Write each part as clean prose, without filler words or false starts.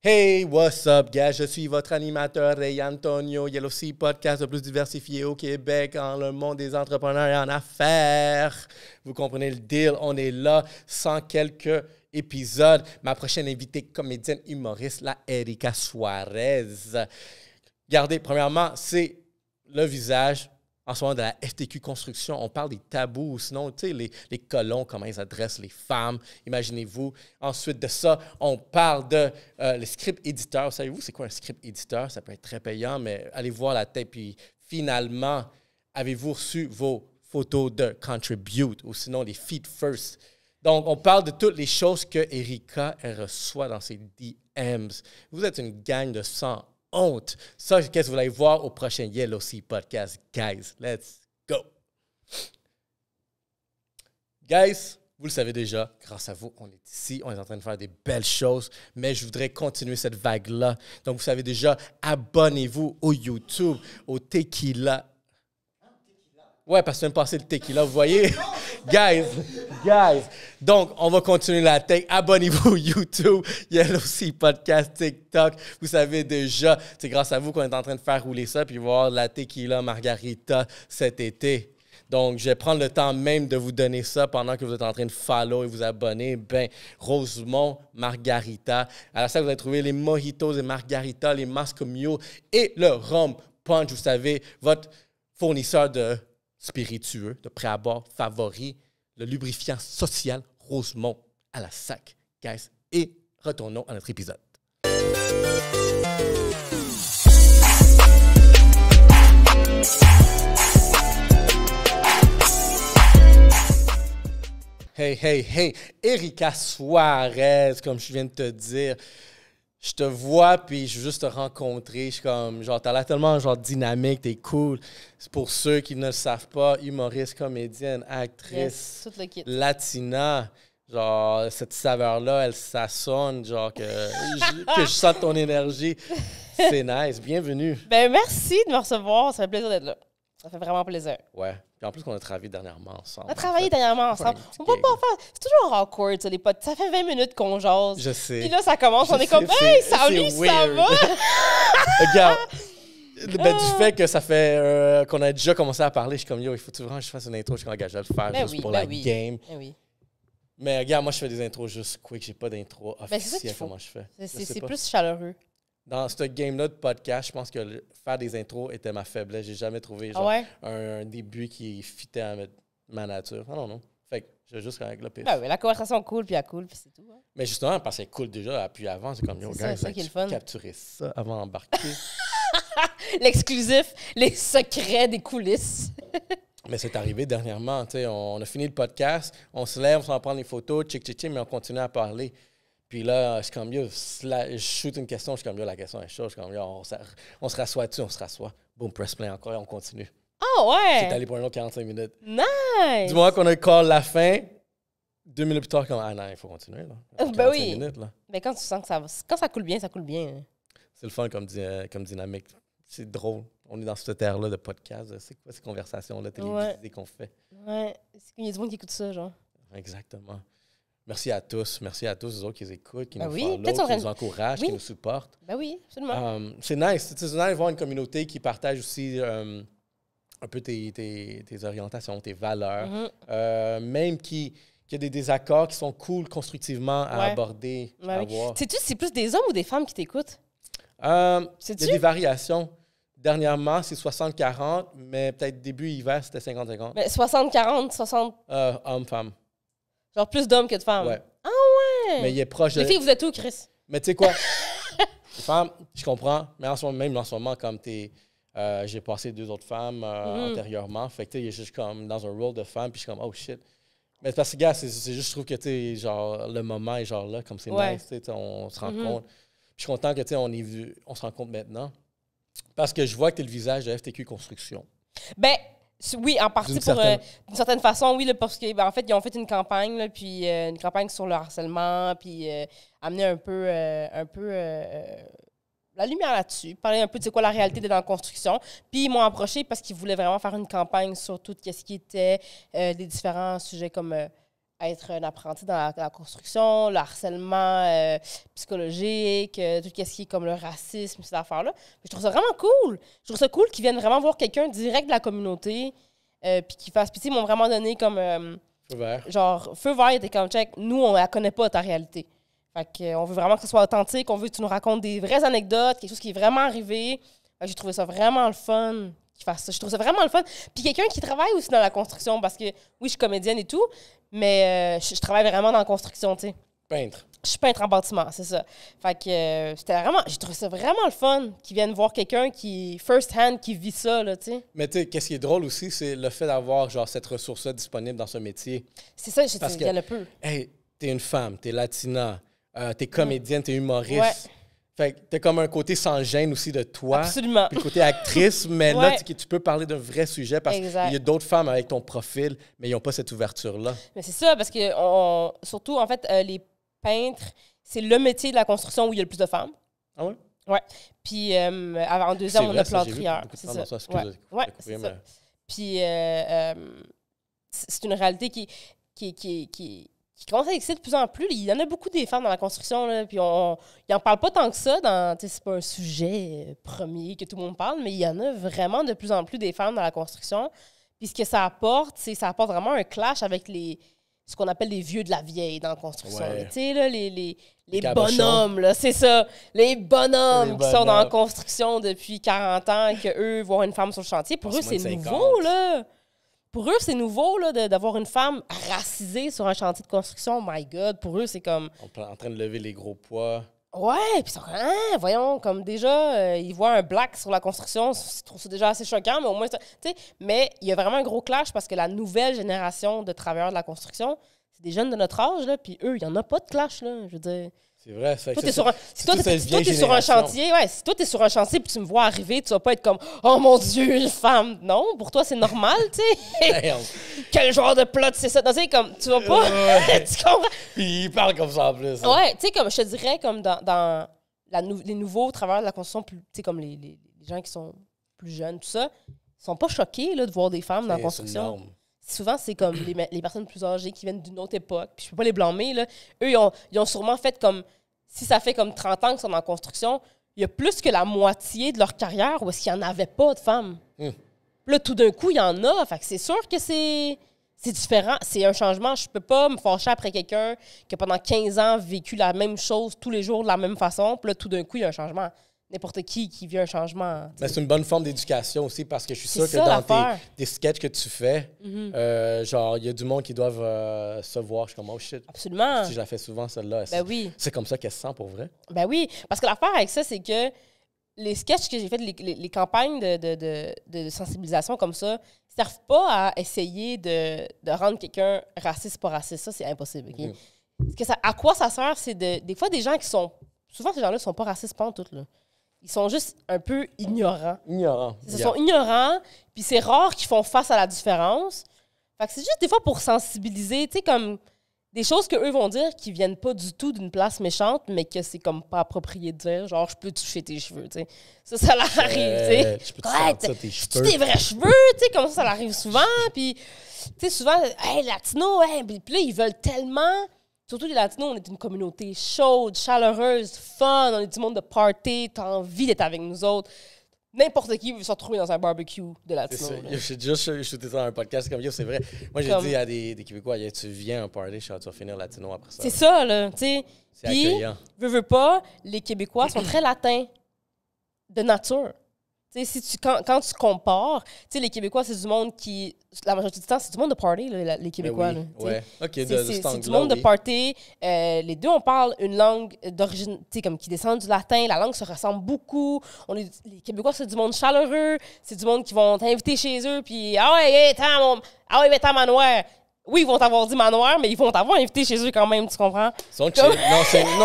Hey, what's up, guys? Je suis votre animateur Ray Antonio, Yellow Sea Podcast le plus diversifié au Québec, dans le monde des entrepreneurs et en affaires. Vous comprenez le deal, on est là sans quelques épisodes. Ma prochaine invitée comédienne humoriste, la Erika Suarez. Regardez, premièrement, c'est le visage en ce moment de la FTQ Construction. On parle des tabous, sinon, tu sais, les colons, comment ils adressent les femmes, imaginez-vous. Ensuite de ça, on parle de les script éditeurs. Savez-vous, c'est quoi un script éditeur? Ça peut être très payant, mais allez voir la tête. Puis finalement, avez-vous reçu vos photos de Contribute ou sinon les Feed First? Donc, on parle de toutes les choses que Erika reçoit dans ses DMs. Vous êtes une gang de sang. Honte. Ça, qu'est-ce que vous allez voir au prochain Yellow Sea Podcast. Guys, let's go. Guys, vous le savez déjà, grâce à vous, on est ici, on est en train de faire des belles choses, mais je voudrais continuer cette vague-là. Donc, vous savez déjà, abonnez-vous au YouTube, au Tequila. Ouais, parce que tu viens de passer le tequila, vous voyez? Guys. Donc, on va continuer la tech. Abonnez-vous au YouTube. Il y a aussi podcast, TikTok. Vous savez déjà, c'est grâce à vous qu'on est en train de faire rouler ça puis voir la tequila margarita cet été. Donc, je vais prendre le temps même de vous donner ça pendant que vous êtes en train de follow et vous abonner. Ben, Rosemont Margarita. Alors ça, vous allez trouver les mojitos et margaritas, les Moscow Mule et le rhum punch. Vous savez, votre fournisseur de spiritueux, de pré-abord favori, le lubrifiant social Rosemont à la sac. Guys, et retournons à notre épisode. Hey, Erika Suarez, comme je viens de te dire. Je te vois, puis je veux juste te rencontrer. Je suis comme, genre, t'as l'air tellement, genre, dynamique, t'es cool. C'est pour ceux qui ne le savent pas, humoriste, comédienne, actrice, tout le kit. Latina. Genre, cette saveur-là, ça sonne, genre, que je sens ton énergie. C'est nice. Bienvenue. Ben merci de me recevoir. Ça fait plaisir d'être là. Ça fait vraiment plaisir. Ouais. Puis en plus, on a travaillé dernièrement ensemble. On a travaillé dernièrement ensemble. On peut pas faire. C'est toujours awkward, ça, les potes. Ça fait 20 minutes qu'on jase. Je sais. Puis là, ça commence. On est comme, hey, salut, ça va? Regarde. Ben, du fait que ça fait qu'on a déjà commencé à parler, je suis comme, yo, il faut vraiment que je fasse une intro. Je suis engagé à le faire juste pour la game. Oui. Mais regarde, moi, je fais des intros juste quick. J'ai pas d'intro officielle. Comment je fais? C'est plus chaleureux. Dans ce game-là de podcast, je pense que faire des intros était ma faiblesse. J'ai jamais trouvé genre, un début qui fitait à ma nature. I don't know. Fait que j'ai juste avec le pif. Ben oui, la conversation cool, puis elle cool, puis c'est tout. Hein. Mais justement, parce qu'elle cool déjà, puis avant, c'est comme, yo, gars, ça qui est le fun. Capturer ça avant d'embarquer. L'exclusif, les secrets des coulisses. Mais c'est arrivé dernièrement, tu sais, on a fini le podcast, on se lève, on s'en prend les photos, mais on continue à parler. Puis là, je suis comme, yo, je shoot une question, je suis comme, yo, la question est chaude, je suis comme, yo, on se rassoit dessus, on se rassoit. Boom, press play encore et on continue. Oh ouais! C'est allé pour un autre 45 minutes. Nice! Du moment qu'on a call la fin, 2 minutes plus tard, comme, ah non, il faut continuer, là. Ben oui. Minutes, là. Mais quand tu sens que ça va, quand ça coule bien, ça coule bien. Hein. C'est le fun comme dynamique. C'est drôle. On est dans cette terre-là de podcast. C'est quoi ces conversations-là télévisées qu'on fait? Ouais. Il y a du monde qui écoute ça, genre. Exactement. Merci à tous. Merci à tous les autres qui les écoutent, qui nous follow, qui nous encouragent, qui nous supportent. Ben oui, absolument. C'est nice. C'est nice de voir une communauté qui partage aussi un peu tes orientations, tes valeurs. Même qui a des désaccords qui sont cool constructivement à aborder, à voir. Sais-tu si c'est plus des hommes ou des femmes qui t'écoutent? Il y a des variations. Dernièrement, c'est 60-40, mais peut-être début hiver, c'était 50-50. Mais 60-40, 60... Hommes-femmes. Genre plus d'hommes que de femmes? Ouais. Ah ouais! Mais il est proche Les filles, vous êtes où, Chris? Mais tu sais quoi? Les femmes, je comprends, mais en ce moment, comme j'ai passé 2 autres femmes antérieurement, fait que tu sais, il est juste comme dans un rôle de femme, puis je suis comme, oh shit. Mais parce que, gars, c'est juste, je trouve que, tu sais, genre, le moment est genre là, comme c'est nice, tu sais, on se rend compte. Puis je suis content que, tu sais, on se rend compte maintenant. Parce que je vois que tu es le visage de FTQ Construction. Ben, oui, en partie d'une certaine façon, oui, là, parce que, en fait, ils ont fait une campagne, là, puis une campagne sur le harcèlement, puis amener un peu la lumière là-dessus, parler un peu de c'est quoi la réalité d'être dans la construction. Puis ils m'ont approché parce qu'ils voulaient vraiment faire une campagne sur tout ce qui était des différents sujets comme être un apprenti dans la construction, le harcèlement psychologique, tout ce qui est comme le racisme, ces affaires-là. Je trouve ça vraiment cool. Je trouve ça cool qu'ils viennent vraiment voir quelqu'un direct de la communauté, puis qu'ils fassent... Puis ils m'ont vraiment donné comme... feu vert. Genre, feu vert, était comme, check, nous, on la connaît pas, ta réalité. Fait qu'on veut vraiment que ce soit authentique, on veut que tu nous racontes des vraies anecdotes, quelque chose qui est vraiment arrivé. Fait que j'ai trouvé ça vraiment le fun qu'ils fassent ça. Je trouve ça vraiment le fun. Puis quelqu'un qui travaille aussi dans la construction, parce que, oui, je suis comédienne et tout, mais je travaille vraiment dans la construction, tu sais. Peintre. Je suis peintre en bâtiment, c'est ça. Fait que c'était vraiment... J'ai trouvé ça vraiment le fun qu'ils viennent voir quelqu'un qui, first hand, qui vit ça, là, tu sais. Mais tu sais, qu'est-ce qui est drôle aussi, c'est le fait d'avoir, genre, cette ressource-là disponible dans ce métier. C'est ça, Parce il y en a peu. Hey, t'es une femme, t'es latina, t'es comédienne, t'es humoriste. Ouais. Fait que t'as comme un côté sans gêne aussi de toi. Absolument. Puis le côté actrice, mais Ouais. là, tu peux parler d'un vrai sujet parce qu'il Exact. y a d'autres femmes avec ton profil, mais ils n'ont pas cette ouverture-là. Mais c'est ça, parce que surtout, en fait, les peintres, c'est le métier de la construction où il y a le plus de femmes. Ah ouais? Ouais. Puis, en deuxième, on a plâtrière. C'est ça. Ouais, c'est ça. Puis, c'est une réalité qui commence à exister de plus en plus. Il y en a beaucoup des femmes dans la construction, là, puis ils n'en parlent pas tant que ça. C'est pas un sujet premier que tout le monde parle, mais il y en a vraiment de plus en plus des femmes dans la construction. Puis ce que ça apporte, c'est ça apporte vraiment un clash avec ce qu'on appelle les vieux de la vieille dans la construction. Ouais. Tu sais, là, les cabochons. bonhommes, là, c'est ça. Les bonhommes Les qui sont dans la bonhommes. construction depuis 40 ans, qu'eux, voir une femme sur le chantier, pour eux, c'est moins de 50. nouveau, là. Pour eux, c'est nouveau là, d'avoir une femme racisée sur un chantier de construction. Oh my God, pour eux, c'est comme... En train de lever les gros poids. Ouais, puis ils sont comme, hein, voyons, comme déjà, ils voient un black sur la construction, je trouve ça déjà assez choquant, mais au moins, tu sais, mais il y a vraiment un gros clash parce que la nouvelle génération de travailleurs de la construction, c'est des jeunes de notre âge, là, puis eux, il n'y en a pas de clash, là, je veux dire. C'est vrai. Si toi, t'es sur un chantier, ouais, si toi, t'es sur un chantier puis tu me vois arriver, tu vas pas être comme « Oh mon Dieu, une femme! » Non, pour toi, c'est normal, tu sais. Quel genre de plot, c'est ça? Non, c'est comme, tu vas pas... tu comprends? Puis ils parlent comme ça en plus. Hein. Ouais, tu sais, comme je te dirais, comme dans les nouveaux travailleurs de la construction, tu sais, comme les gens qui sont plus jeunes, tout ça, ils sont pas choqués là, de voir des femmes dans la construction. Souvent, c'est comme les personnes plus âgées qui viennent d'une autre époque. Puis je peux pas les blâmer, là. Eux, ils ont sûrement fait comme... Si ça fait comme 30 ans qu'ils sont en construction, il y a plus que la moitié de leur carrière où est-ce qu'il n'y en avait pas de femmes. Puis là, tout d'un coup, il y en a. Fait que c'est sûr que c'est différent. C'est un changement. Je peux pas me fâcher après quelqu'un qui a pendant 15 ans vécu la même chose tous les jours de la même façon. Puis là, tout d'un coup, il y a un changement. N'importe qui vit un changement. Mais c'est une bonne forme d'éducation aussi parce que je suis sûr que dans tes sketchs que tu fais, genre, il y a du monde qui doivent se voir. Je suis comme, oh shit. Absolument. Si je la fais souvent, celle-là. Ben oui. C'est comme ça qu'elle se sent pour vrai. Ben oui. Parce que l'affaire avec ça, c'est que les sketchs que j'ai fait, les campagnes de sensibilisation comme ça, ne servent pas à essayer de rendre quelqu'un raciste, pas raciste. Ça, c'est impossible. Okay? Parce que à quoi ça sert, c'est des fois des gens qui sont... Souvent, ces gens-là ne sont pas racistes pas en tout, là. Ils sont juste un peu ignorants. Ils sont ignorants, puis c'est rare qu'ils font face à la différence. Fait que c'est juste des fois pour sensibiliser, tu sais, comme des choses qu'eux vont dire qui viennent pas du tout d'une place méchante, mais que c'est comme pas approprié de dire. Genre, je peux toucher tes cheveux, tu sais. Ça leur arrive, tu sais. Je peux te sentir tes cheveux. Tes vrais cheveux, tu sais, comme ça l'arrive souvent. Puis, tu sais, souvent, hey, latino, hey, puis là, ils veulent tellement... Surtout les Latinos, on est une communauté chaude, chaleureuse, fun, on est du monde de party, t'as envie d'être avec nous autres. N'importe qui veut se retrouver dans un barbecue de Latino. J'ai déjà shooté ça dans un podcast comme c'est vrai. Moi, j'ai dit à des Québécois, tu viens à un party, tu vas finir Latino après ça. C'est ça, là, tu sais. C'est accueillant. Veux pas, les Québécois sont très latins de nature. Si quand tu compares, les Québécois, c'est du monde qui... La majorité du temps, c'est du monde de party, là, les Québécois. Oui, c'est du monde de party. Les deux, on parle une langue d'origine, comme qui descend du latin. La langue se ressemble beaucoup. Les Québécois, c'est du monde chaleureux. C'est du monde qui vont t'inviter chez eux. Puis, ah ouais, viens-t'en manoir. Oui, ils vont t'avoir dit manoir, mais ils vont t'avoir invité chez eux quand même, tu comprends? Non,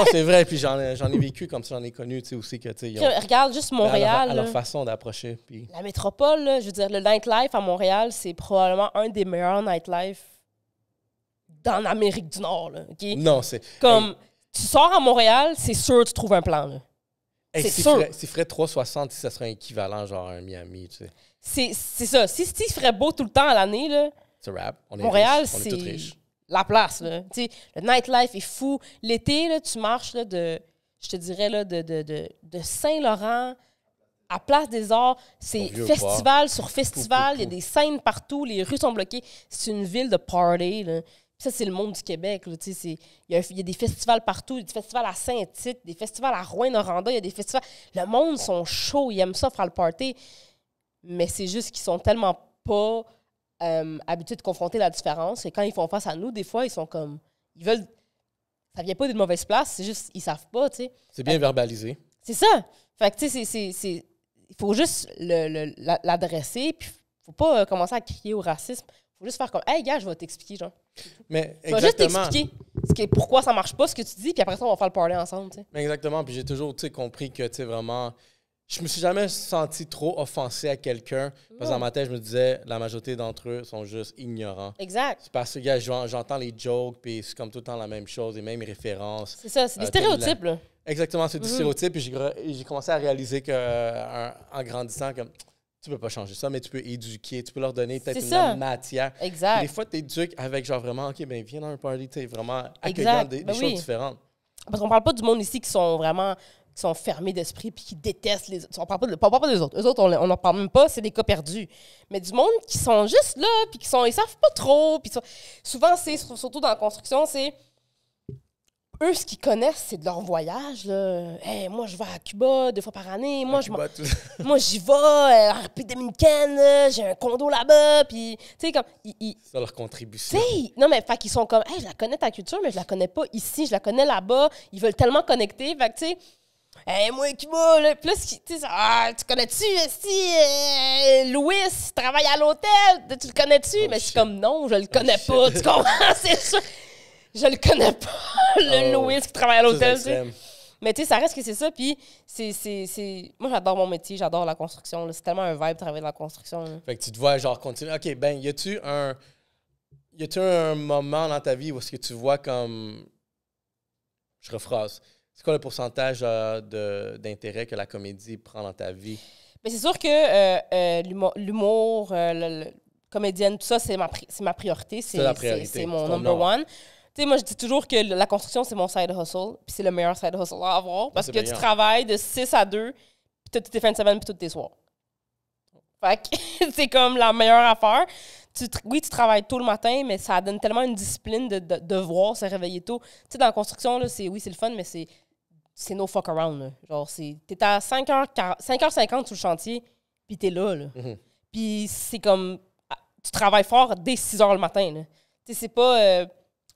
c'est vrai, puis j'en ai vécu comme ça, j'en ai connu, tu sais, aussi que, tu sais... Regarde juste Montréal. À leur façon d'approcher, puis... La métropole, là, je veux dire, le nightlife à Montréal, c'est probablement un des meilleurs nightlife dans l'Amérique du Nord, là, OK? Non, c'est... Comme, tu sors à Montréal, c'est sûr tu trouves un plan, là. C'est sûr. S'il ferait 360, ça serait équivalent, genre, à un Miami, tu sais. C'est ça. Si ferait beau tout le temps à l'année, là... C'est rap. Montréal, on est tous riches. la place, là. Tu sais, le nightlife est fou. L'été, là, tu marches, là, je te dirais, là, de Saint-Laurent à Place des Arts. C'est festival sur festival. Il y a des scènes partout. Les rues sont bloquées. C'est une ville de party, là. Ça, c'est le monde du Québec. Là, il y a des festivals partout. Il y a des festivals à Saint-Tite, des festivals à Rouyn-Noranda. Il y a des festivals... Le monde sont chauds. Ils aiment ça, faire le party. Mais c'est juste qu'ils sont tellement pas habitués de confronter la différence. Et quand ils font face à nous, des fois, ils sont comme... Ils veulent... Ça vient pas d'une mauvaise place. C'est juste ils savent pas, tu sais. C'est bien verbalisé. C'est ça. Fait que, tu sais, il faut juste l'adresser. Puis, faut pas commencer à crier au racisme. Faut juste faire comme, hey, gars, je vais t'expliquer, genre. Mais exactement. Je vais juste t'expliquer pourquoi ça marche pas, ce que tu dis, puis après ça, on va faire le parler ensemble, tu sais. Exactement. Puis j'ai toujours, tu sais, compris que, tu sais, vraiment, je me suis jamais senti trop offensé à quelqu'un. Parce que dans ma tête, je me disais, la majorité d'entre eux sont juste ignorants. Exact. C'est parce que, gars, j'entends les jokes, puis c'est comme tout le temps la même chose, les mêmes références. C'est ça, c'est des stéréotypes, là. Exactement, c'est des stéréotypes. Puis j'ai commencé à réaliser qu'en grandissant, comme... Tu peux pas changer ça, mais tu peux éduquer, tu peux leur donner peut-être une matière. Exact. Et des fois, tu éduques avec genre vraiment, OK, ben viens dans un party, tu sais, vraiment accueillant des choses différentes. Parce qu'on parle pas du monde ici qui sont vraiment qui sont fermés d'esprit puis qui détestent les autres. On parle pas des autres. Eux autres, on n'en parle même pas, c'est des cas perdus. Mais du monde qui sont juste là, puis ils savent pas trop. Puis souvent, c'est surtout dans la construction, c'est... Eux, ce qu'ils connaissent, c'est de leur voyage. Là. Hey, moi, je vais à Cuba 2 fois par année. Moi, j'y vais en République dominicaine. J'ai un condo là-bas. Puis, tu sais, comme... C'est leur contribution. Non, mais fait qu'ils sont comme, hey, je la connais ta culture, mais je la connais pas ici. Je la connais là-bas. Ils veulent tellement connecter. Fait que, tu sais, hey, moi, Cuba, là. Puis là, tu connais-tu, Louis, il travaille à l'hôtel. Tu le connais-tu? Mais je suis comme, non, je le connais pas. Tu comprends? C'est sûr. Je le connais pas, le Louis qui travaille à l'hôtel, tu sais. Mais tu sais, ça reste que c'est ça. Puis, moi, j'adore mon métier, j'adore la construction. Là. C'est tellement un vibe de travailler dans la construction. Là. Fait que tu te vois, genre, continuer. OK, ben, y a-tu un moment dans ta vie où est-ce que tu vois comme... Je rephrase. C'est quoi le pourcentage d'intérêt que la comédie prend dans ta vie? Bien, c'est sûr que l'humour, comédienne, tout ça, c'est ma priorité. C'est mon number one. Tu sais, moi, je dis toujours que la construction, c'est mon side hustle, puis c'est le meilleur side hustle à avoir, parce que tu travailles de 6 à 2, puis tu as toutes tes fins de semaine, puis tous tes soirs. Fait que c'est comme la meilleure affaire. Oui, tu travailles tôt le matin, mais ça donne tellement une discipline de devoir se réveiller tôt. Tu sais, dans la construction, là, c'est le fun, mais c'est no fuck around. Là. Genre, t'es à 5h50 sur le chantier, puis t'es là. Puis c'est comme... Tu travailles fort dès 6h le matin. Là. Tu sais,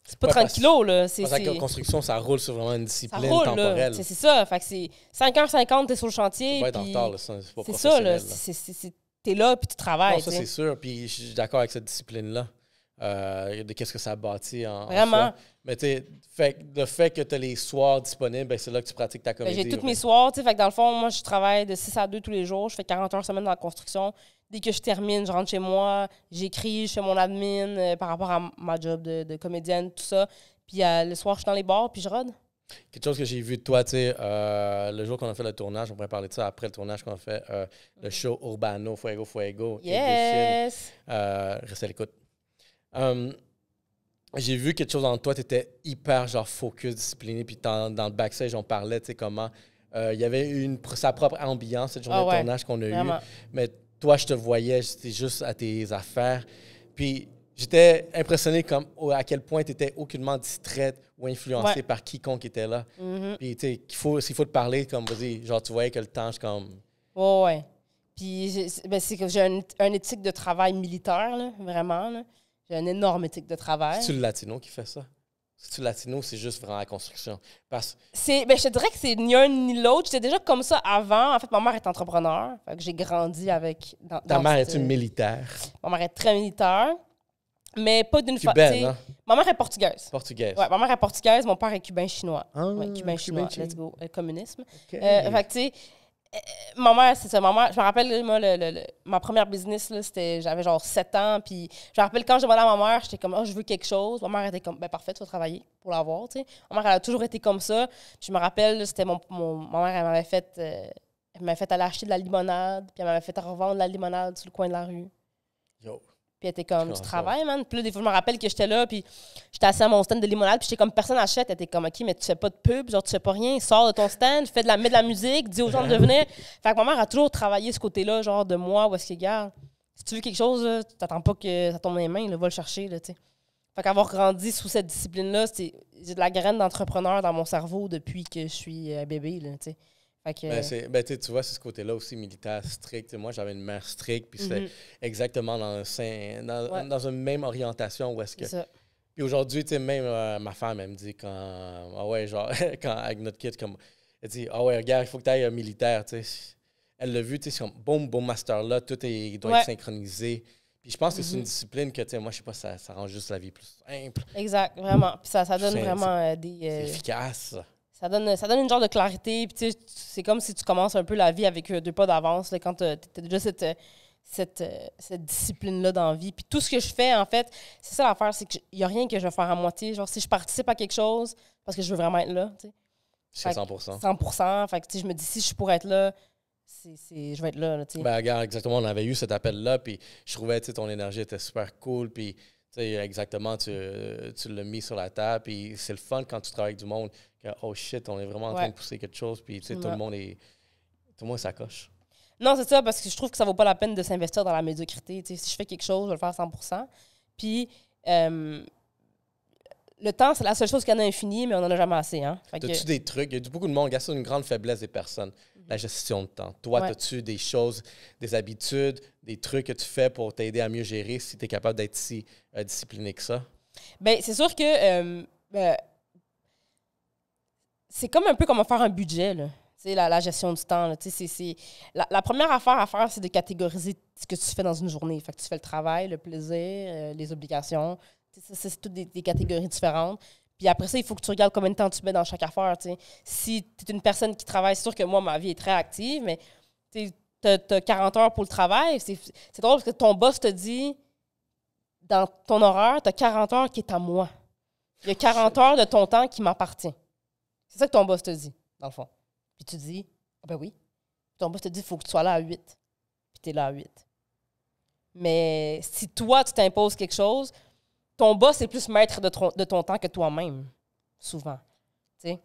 c'est pas 30 kilos, là. Parce que la construction, ça roule sur vraiment une discipline temporelle. C'est ça. Fait que c'est 5h50, t'es sur le chantier. Tu vas être en retard, là. C'est pas professionnel. C'est ça, là. T'es là, puis tu travailles. Non, ça, c'est sûr. Puis je suis d'accord avec cette discipline-là. De qu'est-ce que ça bâtit en vraiment. soi. Mais tu sais, le fait que tu as les soirs disponibles, ben, c'est là que tu pratiques ta comédie. J'ai tous mes soirs. Fait que dans le fond, moi, je travaille de 6 à 2 tous les jours. Je fais 40 heures semaine dans la construction. Dès que je termine, je rentre chez moi, j'écris, je fais mon admin par rapport à ma job de comédienne, tout ça. Puis le soir, je suis dans les bars, puis je rôde. Quelque chose que j'ai vu de toi, tu sais, le jour qu'on a fait le tournage, on pourrait parler de ça après le tournage qu'on a fait, le show Urbano, Fuego Fuego. Yes! Restez à l'écoute. J'ai vu quelque chose en toi, tu étais hyper genre focus, discipliné, puis dans le backstage, on parlait, tu sais, comment il y avait sa propre ambiance, cette journée de tournage qu'on a eue. Mais toi, je te voyais, j'étais juste à tes affaires. Puis j'étais impressionné à quel point tu étais aucunement distraite ou influencée par quiconque était là. Puis tu sais, s'il faut te parler, comme vas-y, genre tu voyais que le temps, je comme... Ouais. Puis c'est que j'ai un éthique de travail militaire, là, vraiment, là. J'ai une énorme éthique de travail. C'est-tu le latino qui fait ça? C'est-tu le latino, c'est juste vraiment la construction? Je te dirais que c'est ni un ni l'autre. J'étais déjà comme ça avant. En fait, ma mère est entrepreneur. Fait que j'ai grandi avec... Ta mère est une militaire? Ma mère est très militaire, mais pas d'une façon... Cubaine, hein? Ma mère est portugaise. Portugaise. Ouais, ma mère est portugaise, mon père est cubain-chinois. Cubain-chinois. Let's go. Communisme. Okay. Fait que, tu sais... Ma mère, c'est ça. Ma mère, je me rappelle, moi, ma première business, là, j'avais genre 7 ans. Puis je me rappelle quand j'ai demandé à ma mère, j'étais comme, je veux quelque chose. Ma mère était comme, ben parfait, tu vas travailler pour l'avoir. Tu sais. Ma mère, elle a toujours été comme ça. Puis je me rappelle, c'était ma mère, elle m'avait fait aller acheter de la limonade. Puis elle m'avait fait revendre de la limonade sur le coin de la rue. Yo. Puis elle était comme, tu travailles, man? Puis là, des fois, je me rappelle que j'étais là, puis j'étais assis à mon stand de limonade, puis j'étais comme, personne n'achète. Elle était comme, OK, mais tu fais pas de pub, genre, tu fais pas rien, sors de ton stand, mets de la musique, dis aux gens de venir. Fait que ma mère a toujours travaillé ce côté-là, genre, de moi, où est-ce que, gars, si tu veux quelque chose, là, tu t'attends pas que ça tombe dans les mains, là, va le chercher, là, tu sais. Fait qu'avoir grandi sous cette discipline-là, j'ai de la graine d'entrepreneur dans mon cerveau depuis que je suis bébé, là, tu sais. Fait que, tu vois, c'est ce côté-là aussi militaire strict. Moi, j'avais une mère stricte, puis c'était exactement dans une même orientation où est-ce que... Puis aujourd'hui, tu sais, même ma femme, elle me dit quand avec notre kid, comme, elle dit, ouais, regarde, il faut que tu ailles militaire, tu sais. Elle l'a vu, tu sais, c'est comme, boum, boum, master là, tout doit être synchronisé. Puis je pense que c'est une discipline que, tu sais, moi, je sais pas, ça rend juste la vie plus simple. Exact, vraiment. Puis ça donne vraiment des... c'est efficace. Ça donne une genre de clarité. Puis tu sais, c'est comme si tu commences un peu la vie avec 2 pas d'avance, là, quand tu as déjà cette discipline-là dans la vie. Puis tout ce que je fais, en fait, c'est ça l'affaire, c'est qu'il n'y a rien que je vais faire à moitié. Genre, si je participe à quelque chose, parce que je veux vraiment être là, tu sais. C'est 100%. 100%. Fait que, tu sais, je me dis, si je pourrais être là, je vais être là, tu sais. Ben, regarde, exactement, on avait eu cet appel-là, puis je trouvais, tu sais, ton énergie était super cool, puis, tu sais, exactement, tu l'as mis sur la table, puis c'est le fun quand tu travailles avec du monde, que, oh shit, on est vraiment en train de pousser quelque chose, puis, tu sais, tout le monde s'accroche. Non, c'est ça, parce que je trouve que ça vaut pas la peine de s'investir dans la médiocrité. Tu sais, si je fais quelque chose, je vais le faire à 100%. Puis, le temps, c'est la seule chose qu'il y en a infini, mais on n'en a jamais assez. Hein? As-tu des trucs? Il y a beaucoup de monde, c'est une grande faiblesse des personnes, la gestion de temps. Toi, as-tu des choses, des habitudes, des trucs que tu fais pour t'aider à mieux gérer si tu es capable d'être si discipliné que ça? Bien, c'est sûr que c'est comme un peu comme faire un budget, là. La gestion du temps. Là, la première affaire à faire, c'est de catégoriser ce que tu fais dans une journée. Fait que tu fais le travail, le plaisir, les obligations. C'est toutes des catégories différentes. Puis après ça, il faut que tu regardes combien de temps tu mets dans chaque affaire. T'sais. Si tu es une personne qui travaille, c'est sûr que moi, ma vie est très active, mais tu as 40 heures pour le travail. C'est drôle parce que ton boss te dit, dans ton horaire, tu as 40 heures qui est à moi. Il y a 40 heures de ton temps qui m'appartient. C'est ça que ton boss te dit, dans le fond. Puis tu dis, ah ben oui. Puis ton boss te dit, il faut que tu sois là à 8. Puis tu es là à 8. Mais si toi, tu t'imposes quelque chose, ton boss est plus maître de ton temps que toi-même, souvent. Tu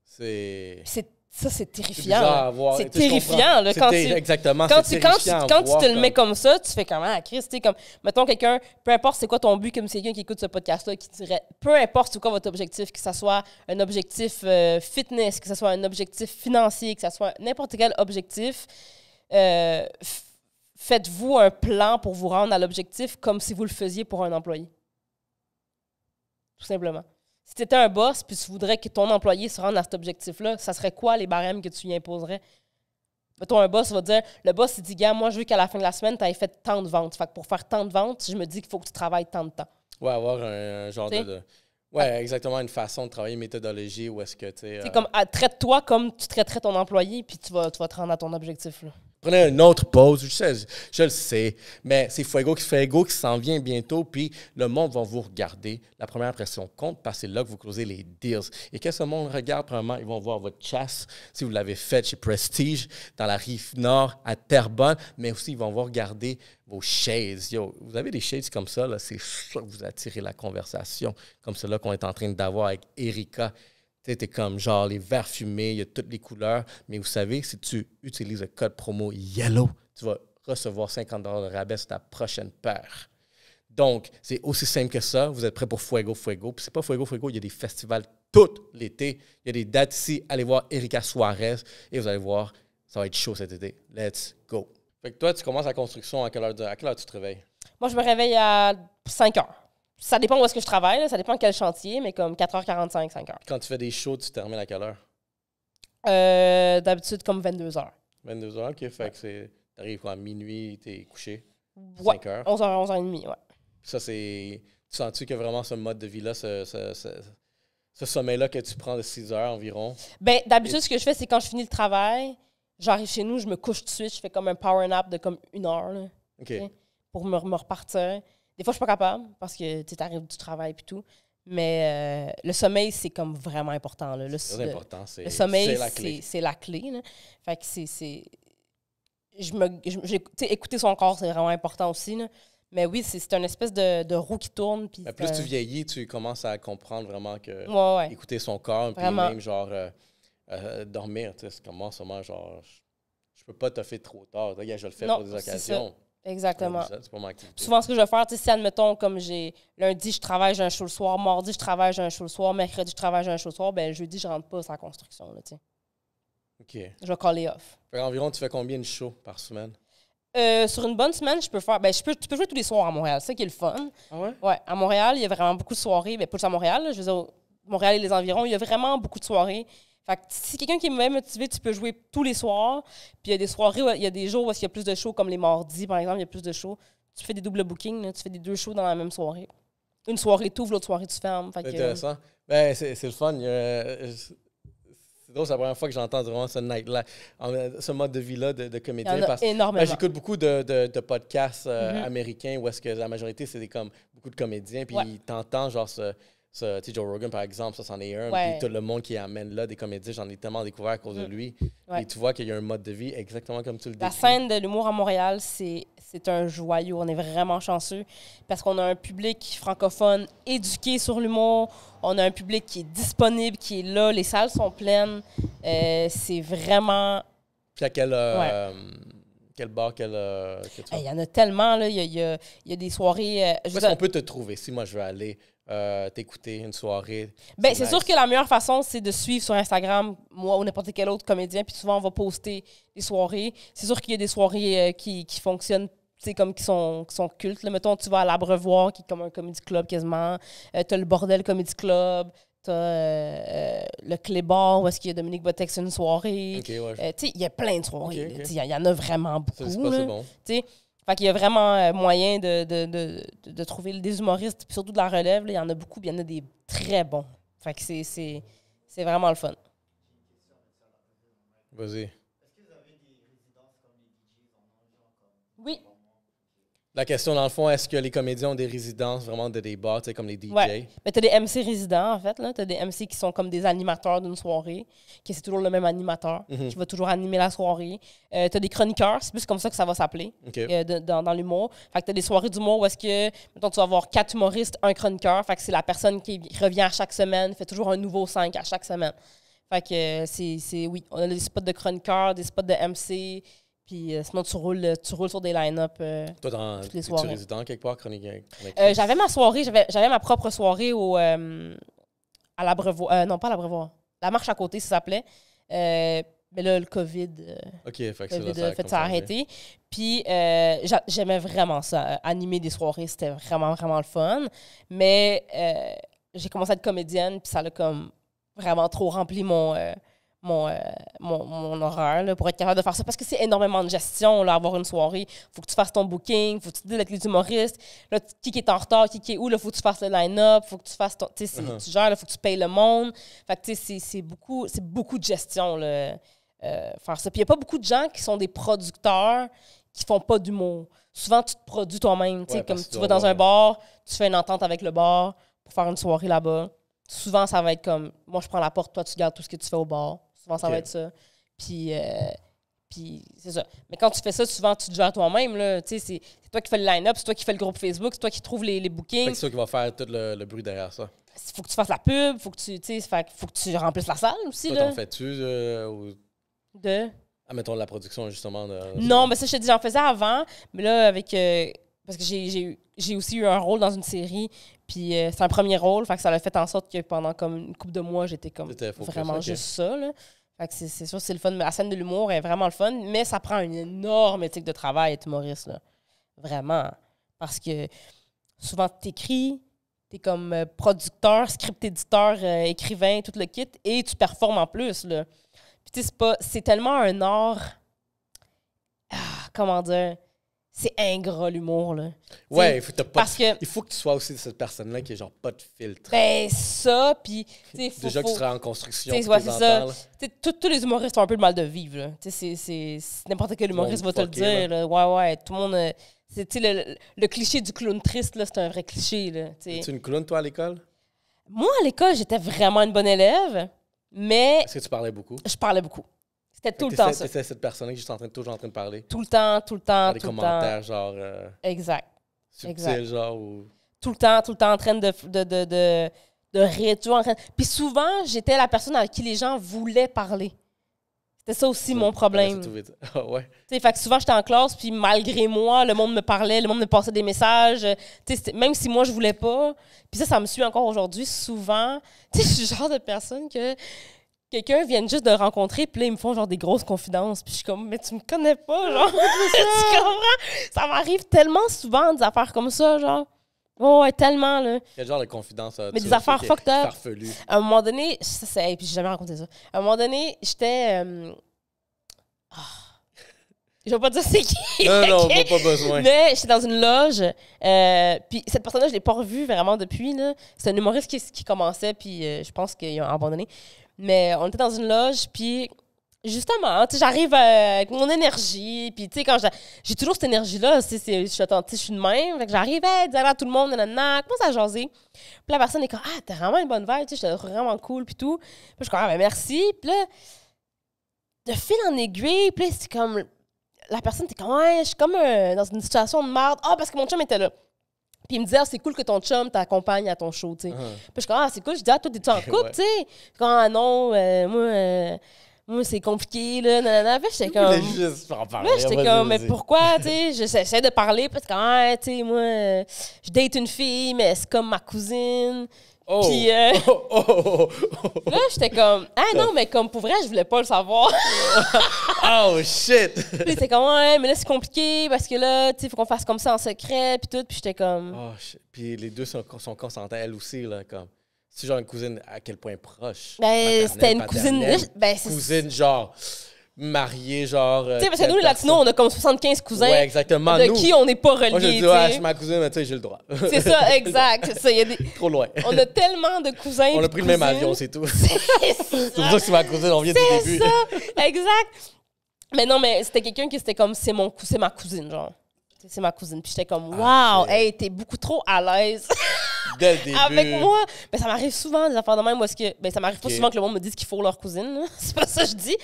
sais? Ça, c'est terrifiant. C'est terrifiant. Là, exactement. Quand tu te le mets comme ça, tu fais comment, Chris? Comme, mettons quelqu'un, peu importe c'est quoi ton but, comme c'est quelqu'un qui écoute ce podcast-là, qui dirait, peu importe c'est quoi votre objectif, que ce soit un objectif fitness, que ce soit un objectif financier, que ce soit n'importe quel objectif, faites-vous un plan pour vous rendre à l'objectif comme si vous le faisiez pour un employé. Tout simplement. Si tu étais un boss puis tu voudrais que ton employé se rende à cet objectif-là, ça serait quoi les barèmes que tu y imposerais? Mettons, un boss va dire, le boss, il dit, gars, moi, je veux qu'à la fin de la semaine, tu aies fait tant de ventes. Fait que pour faire tant de ventes, je me dis qu'il faut que tu travailles tant de temps. Ouais, avoir un genre de... Ouais, exactement, une façon de travailler, une méthodologie où est-ce que tu sais... C'est comme, traite-toi comme tu traiterais ton employé puis tu vas te rendre à ton objectif, là. Prenez une autre pause, je le sais, mais c'est Fuego qui s'en vient bientôt, puis le monde va vous regarder. La première impression compte parce que c'est là que vous closez les deals. Et qu'est-ce que le monde regarde? Premièrement, ils vont voir votre chasse, si vous l'avez faite chez Prestige, dans la Rive-Nord, à Terrebonne, mais aussi ils vont voir regarder vos shades. Yo, vous avez des shades comme ça, là, c'est sûr que vous attirez la conversation, comme celle-là qu'on est en train d'avoir avec Erika. T'es comme genre les verts fumés, il y a toutes les couleurs. Mais vous savez, si tu utilises le code promo YELLOW, tu vas recevoir 50 $ de rabais sur ta prochaine paire. Donc, c'est aussi simple que ça. Vous êtes prêts pour Fuego. Puis c'est pas Fuego. Il y a des festivals tout l'été. Il y a des dates ici. Allez voir Erika Suarez et vous allez voir, ça va être chaud cet été. Let's go. Fait que toi, tu commences la construction à quelle heure tu te réveilles? Moi, je me réveille à 5 heures. Ça dépend où est-ce que je travaille, là. Ça dépend de quel chantier, mais comme 4h45, 5h. Quand tu fais des shows, tu termines à quelle heure? D'habitude, comme 22h. 22h, OK. Fait que t'arrives à minuit, t'es couché. Ouais, 5h. 11h, 11h30, ouais. Ça, c'est... Tu sens-tu que vraiment ce mode de vie-là, ce sommeil-là que tu prends de 6 heures environ? Ben, d'habitude, ce que je fais, c'est quand je finis le travail, j'arrive chez nous, je me couche tout de suite, je fais comme un power nap de comme 1 heure, là, OK. Pour me repartir. Des fois, je suis pas capable parce que tu arrives du travail et tout. Mais le sommeil, c'est comme vraiment important. Là. C'est très important. Le sommeil, c'est la clé. Là. Fait que écouter son corps, c'est vraiment important aussi. Là. Mais oui, c'est une espèce de roue qui tourne. Puis plus tu vieillis, tu commences à comprendre vraiment que ouais. écouter son corps, puis même genre dormir, tu sais, c'est comme moi, genre, je peux pas te faire trop tard. Regarde, je le fais pour des occasions. Exactement. C'est pas mon activité. Souvent, ce que je vais faire, si admettons, comme j'ai lundi, je travaille, j'ai un show le soir, mardi, je travaille, j'ai un show le soir, mercredi, je travaille, j'ai un show le soir, ben jeudi, je rentre pas sur la construction, là, tu sais. OK. Je vais caller off. Environ, tu fais combien de shows par semaine? Sur une bonne semaine, je peux faire. Tu peux jouer tous les soirs à Montréal. C'est ça qui est le fun. Ah ouais? Ouais, à Montréal, il y a vraiment beaucoup de soirées. Pas juste à Montréal, là, je veux dire, Montréal et les environs, il y a vraiment beaucoup de soirées. Fait que si quelqu'un qui est même motivé, tu peux jouer tous les soirs. Puis il y a des soirées, il y a des jours où il y a plus de shows, comme les mardis, par exemple, il y a plus de shows. Tu fais des doubles bookings, là, tu fais des 2 shows dans la même soirée. Une soirée tu ouvres, l'autre soirée tu fermes. C'est intéressant. Ben, c'est le fun. C'est drôle, c'est la première fois que j'entends vraiment ce mode de vie-là de comédien. Il y en a énormément. J'écoute beaucoup de podcasts américains où est-ce que la majorité, c'est comme beaucoup de comédiens. Puis t'entends genre tu sais, Joe Rogan, par exemple, ça, c'en est un. Puis tout le monde qui amène là des comédiens, j'en ai tellement découvert à cause de lui. Et tu vois qu'il y a un mode de vie exactement comme tu le dis. La scène de l'humour à Montréal, c'est un joyau. On est vraiment chanceux parce qu'on a un public francophone éduqué sur l'humour. On a un public qui est disponible, qui est là. Les salles sont pleines. C'est vraiment... Puis à quel bar, que tu Il y en a tellement. Là. Il y a des soirées... Où est-ce qu'on peut te trouver si moi je veux aller t'écouter une soirée? C'est sûr que la meilleure façon, c'est de suivre sur Instagram, moi ou n'importe quel autre comédien. Puis souvent, on va poster des soirées. C'est sûr qu'il y a des soirées qui fonctionnent, comme qui sont cultes. Là. Mettons, tu vas à l'Abreuvoir, qui est comme un comedy club quasiment. T'as le Bordel Comedy Club. T'as le Clébar, où est-ce qu'il y a Dominique Botex une soirée. Okay, ouais. Il y a plein de soirées. Il y en a vraiment beaucoup. C'est bon. Fait qu'il y a vraiment moyen de trouver des humoristes, puis surtout de la relève. Là, il y en a beaucoup, puis il y en a des très bons. Fait que c'est vraiment le fun. Vas-y. Est-ce que vous avez des résidences comme les DJs en genre comme... Oui. La question, dans le fond, est-ce que les comédiens ont des résidences vraiment des bars, tu sais, comme les DJ? Ouais. Mais t'as des MC résidents, en fait. T'as des MC qui sont comme des animateurs d'une soirée, que c'est toujours le même animateur qui va toujours animer la soirée. T'as des chroniqueurs, c'est plus comme ça que ça va s'appeler dans l'humour. Fait que t'as des soirées d'humour où est-ce que, mettons, tu vas avoir 4 humoristes, un chroniqueur. Fait que c'est la personne qui revient à chaque semaine, fait toujours un nouveau 5 à chaque semaine. Fait que oui, on a des spots de chroniqueurs, des spots de MC. Puis sinon, tu roules sur des line-up toutes les soirées. Es-tu résident quelque part, chronique? J'avais ma soirée, j'avais ma propre soirée à l'Abreuvoir. Non, pas à l'Abreuvoir. La marche à côté, ça s'appelait. Mais là, le COVID, ça a arrêté. Puis j'aimais vraiment ça, animer des soirées. C'était vraiment, vraiment le fun. Mais j'ai commencé à être comédienne, puis ça a comme vraiment trop rempli mon horaire là, pour être capable de faire ça. Parce que c'est énormément de gestion, là, avoir une soirée. Il faut que tu fasses ton booking, il faut que tu dises avec les humoristes. Là, qui est en retard, qui est où, il faut que tu fasses le line-up, il faut que tu fasses ton. Tu gères, il faut que tu payes le monde. Fait que c'est beaucoup de gestion, là, faire ça. Puis il n'y a pas beaucoup de gens qui sont des producteurs qui font pas d'humour. Souvent, tu te produis toi-même. Comme tu vas dans un bar, tu fais une entente avec le bar pour faire une soirée là-bas. Souvent, ça va être comme, moi, je prends la porte, toi, tu gardes tout ce que tu fais au bar. Souvent, ça va être ça. Puis c'est ça. Mais quand tu fais ça, souvent, tu te gères toi-même. Là. C'est toi qui fais le line-up, c'est toi qui fais le groupe Facebook, c'est toi qui trouves les bookings. C'est toi qui va faire tout le bruit derrière ça. Il faut que tu fasses la pub, il faut que tu remplisses la salle aussi. Toi, t'en fais-tu de? Mettons la production, justement. Non, mais ça, je te dis, j'en faisais avant. Mais là, avec... parce que j'ai aussi eu un rôle dans une série, puis c'est un premier rôle, fait que ça a fait en sorte que pendant comme une couple de mois, j'étais comme vraiment juste ça. Là. Fait que c'est sûr, c'est le fun. La scène de l'humour est vraiment le fun, mais ça prend une énorme éthique de travail être humoriste. Là. Vraiment. Parce que souvent, t'écris, t'es comme producteur, script éditeur, écrivain, tout le kit, et tu performes en plus. Là. Puis tu sais, c'est tellement un art... comment dire... C'est ingrat, l'humour, là. Ouais, il faut que tu sois aussi cette personne-là qui est genre pas de filtre. Ben, ça, puis... Déjà que tu seras en construction, c'est ça. Tous les humoristes ont un peu le mal de vivre, là. C'est n'importe quel humoriste va te le dire, là. Ouais, tout le monde... le cliché du clown triste, là, c'est un vrai cliché, là. Es-tu une clown, toi, à l'école? Moi, à l'école, j'étais vraiment une bonne élève, mais... Est-ce que tu parlais beaucoup? Je parlais beaucoup. C'était tout le temps ça. C'était cette personne qui est toujours en train de parler. Tout le temps. Des commentaires, genre... Exact. subtil, genre, ou... Tout le temps en train de rire, toujours en train... Puis souvent, j'étais la personne avec qui les gens voulaient parler. C'était ça aussi mon problème. Ouais. Fait que souvent, j'étais en classe, puis malgré moi, le monde me parlait, le monde me passait des messages. Même si moi, je voulais pas. Puis ça me suit encore aujourd'hui. Souvent, je suis le genre de personne que quelqu'un vient juste de rencontrer, puis là, ils me font genre des grosses confidences. Puis je suis comme, mais tu me connais pas, genre. Tu comprends? Ça m'arrive tellement souvent, des affaires comme ça, genre. Oh, ouais, tellement, là. Quel genre de confidence mais des affaires fucked up. Farfelues. À un moment donné, puis j'ai jamais raconté ça. À un moment donné, j'étais... Je vais pas dire c'est qui. Non, okay? pas besoin. Mais j'étais dans une loge, puis cette personne-là, je l'ai pas revue vraiment depuis, là. C'est un humoriste qui commençait, puis je pense qu'ils ont abandonné. Mais on était dans une loge, puis... Justement, tu sais, j'arrive avec mon énergie, puis tu sais, quand j'ai toujours cette énergie-là, je suis de même, fait que j'arrive, dire à tout le monde, nanana, commence à jaser. Puis la personne est comme, ah, t'as vraiment une bonne vibe, tu sais, j'étais vraiment cool, puis tout. Puis je suis comme, ah, ben merci. Puis là, de fil en aiguille, puis là, c'est comme, la personne était comme, ouais, je suis comme dans une situation de merde. Ah, parce que mon chum était là. Puis il me disait, ah, c'est cool que ton chum t'accompagne à ton show, tu sais. Puis je suis comme, ah, c'est cool. Je dis, ah, toi, t'es-tu en couple, tu sais? Quand, ah, non, moi, c'est compliqué, là, nanana. Puis j'étais comme... Juste en parler. Là, j'étais comme, mais pourquoi, tu sais? J'essaie de parler parce que, ah, tu sais, moi, je date une fille, mais c'est comme ma cousine. Oh. Puis, là, j'étais comme, ah non, mais comme pour vrai, je voulais pas le savoir. Oh, shit! Puis c'était comme, ouais, mais là, c'est compliqué parce que là, tu sais, il faut qu'on fasse comme ça en secret, puis tout. Puis j'étais comme... Oh, shit. Puis les deux sont consentants, elle aussi, là, comme... C'est genre une cousine à quel point proche? Ben, c'était une cousine... Ben, cousine, genre... mariée, genre... Tu sais, parce que nous, les Latinos, on a comme 75 cousins. Ouais, exactement. De nous, qui on n'est pas reliés. moi, je dis, ouais, je suis ma cousine, mais tu sais, j'ai le droit. C'est ça, exact. C'est ça, Trop loin. On a tellement de cousins. On a pris le même avion, c'est tout. C'est pour ça que c'est ma cousine, on vient du début. C'est ça, exact. Mais non, mais c'était quelqu'un qui c'était comme, c'est ma cousine, genre. C'est ma cousine. Puis j'étais comme, wow, hey, t'es beaucoup trop à l'aise. Dès le début. Avec moi. Ben, ça m'arrive souvent, des affaires de même, où est-ce que. Ben, ça m'arrive pas souvent que le monde me dise qu'il faut leur cousine. C'est pas ça que je dis.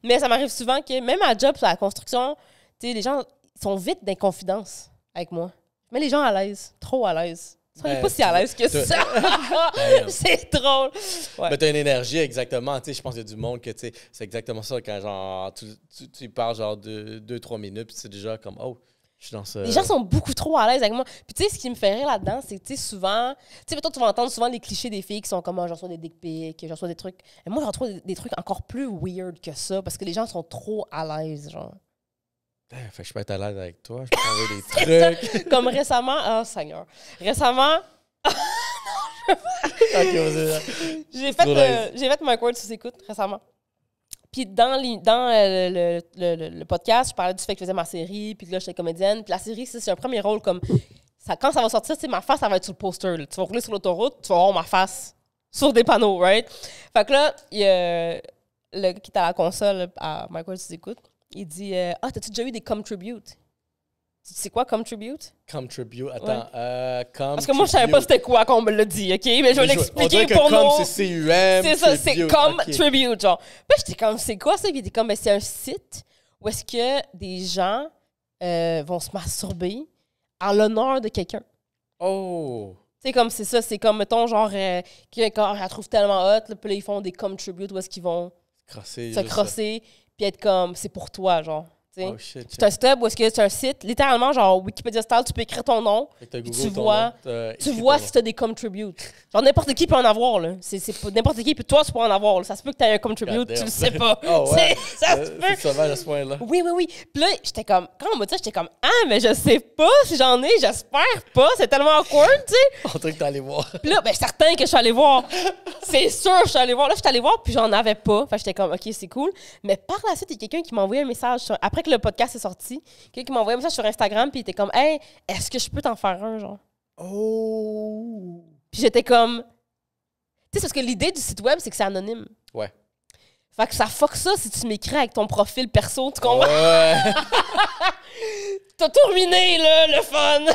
Mais ça m'arrive souvent que, même à job, à la construction, tu sais, les gens sont vite d'inconfidence avec moi. Mais les gens à l'aise. Trop à l'aise. Ils sont pas si à l'aise que ça. C'est drôle. Ouais. Mais t'as une énergie, exactement. Tu sais, je pense qu'il y a du monde que, tu sais, c'est exactement ça quand, genre, tu parles, genre, de 2-3 minutes, puis c'est déjà comme, oh. Les gens sont beaucoup trop à l'aise avec moi. Puis tu sais, ce qui me fait rire là-dedans, c'est que tu sais, souvent... Tu sais, tu vas entendre souvent les clichés des filles qui sont comme, j'en reçois des dick pics, j'en reçois des trucs... Et moi, j'en reçois des trucs encore plus weird que ça, parce que les gens sont trop à l'aise, genre. Fait que je peux être à l'aise avec toi, je peux envoyer des trucs. Comme récemment... Oh, Seigneur. Récemment... J'ai fait Mike Ward sous écoute récemment. Puis dans le podcast, je parlais du fait que je faisais ma série, puis là, j'étais comédienne. Puis la série, c'est un premier rôle comme... Ça, quand ça va sortir, ma face, ça va être sur le poster. Là. Tu vas rouler sur l'autoroute, tu vas voir ma face sur des panneaux, right? Fait que là, il y a le gars qui est à la console, à Mike Ward, tu écoutes, il dit « Ah, t'as-tu déjà eu des come tribute? » Tu sais quoi, come tribute? Come tribute, attends. Ouais. Parce que moi, je savais pas c'était quoi quand on me l'a dit, OK? Mais je vais l'expliquer pour nous. C'est C-U-M. C'est ça, c'est comme tribute, genre. Puis j'étais comme, c'est quoi ça? Puis il était comme, c'est un site où est-ce que des gens vont se masturber en l'honneur de quelqu'un. Oh! Tu sais, comme c'est ça, c'est comme, mettons, genre, quelqu'un la trouve tellement hot, là, puis là, ils font des come tribute où est-ce qu'ils vont se crosser, puis être comme, c'est pour toi, genre. Oh, shit, c'est un site où est-ce que c'est un site, littéralement, genre Wikipédia style, tu peux écrire ton nom, puis tu vois si t'as des come tribute. Genre n'importe qui peut en avoir, là. C'est n'importe qui, puis toi, tu peux en avoir. Là. Ça se peut que t'aies un come tribute, tu le sais pas. Oh, ouais. Ça se peut. C'est sauvage à ce point-là. Oui. Puis là, j'étais comme, quand on m'a dit ça, j'étais comme, mais je sais pas si j'en ai, j'espère pas. C'est tellement awkward, tu sais. On dirait que t'es allé voir. Puis là, ben, certain que je suis allée voir. C'est sûr, je suis allée voir. Là, je suis allée voir, puis j'en avais pas. Fait j'étais comme, OK, c'est cool. Mais par la suite, il y a quelqu'un qui m'a envoyé un message après que le podcast est sorti, quelqu'un qui m'a envoyé un message sur Instagram, puis il était comme, hey, est-ce que je peux t'en faire un, genre? Oh! Puis j'étais comme, tu sais, parce que l'idée du site web, c'est que c'est anonyme. Ouais. Fait que ça fuck ça si tu m'écris avec ton profil perso, tu comprends? Ouais. T'as tout ruiné, là, le fun!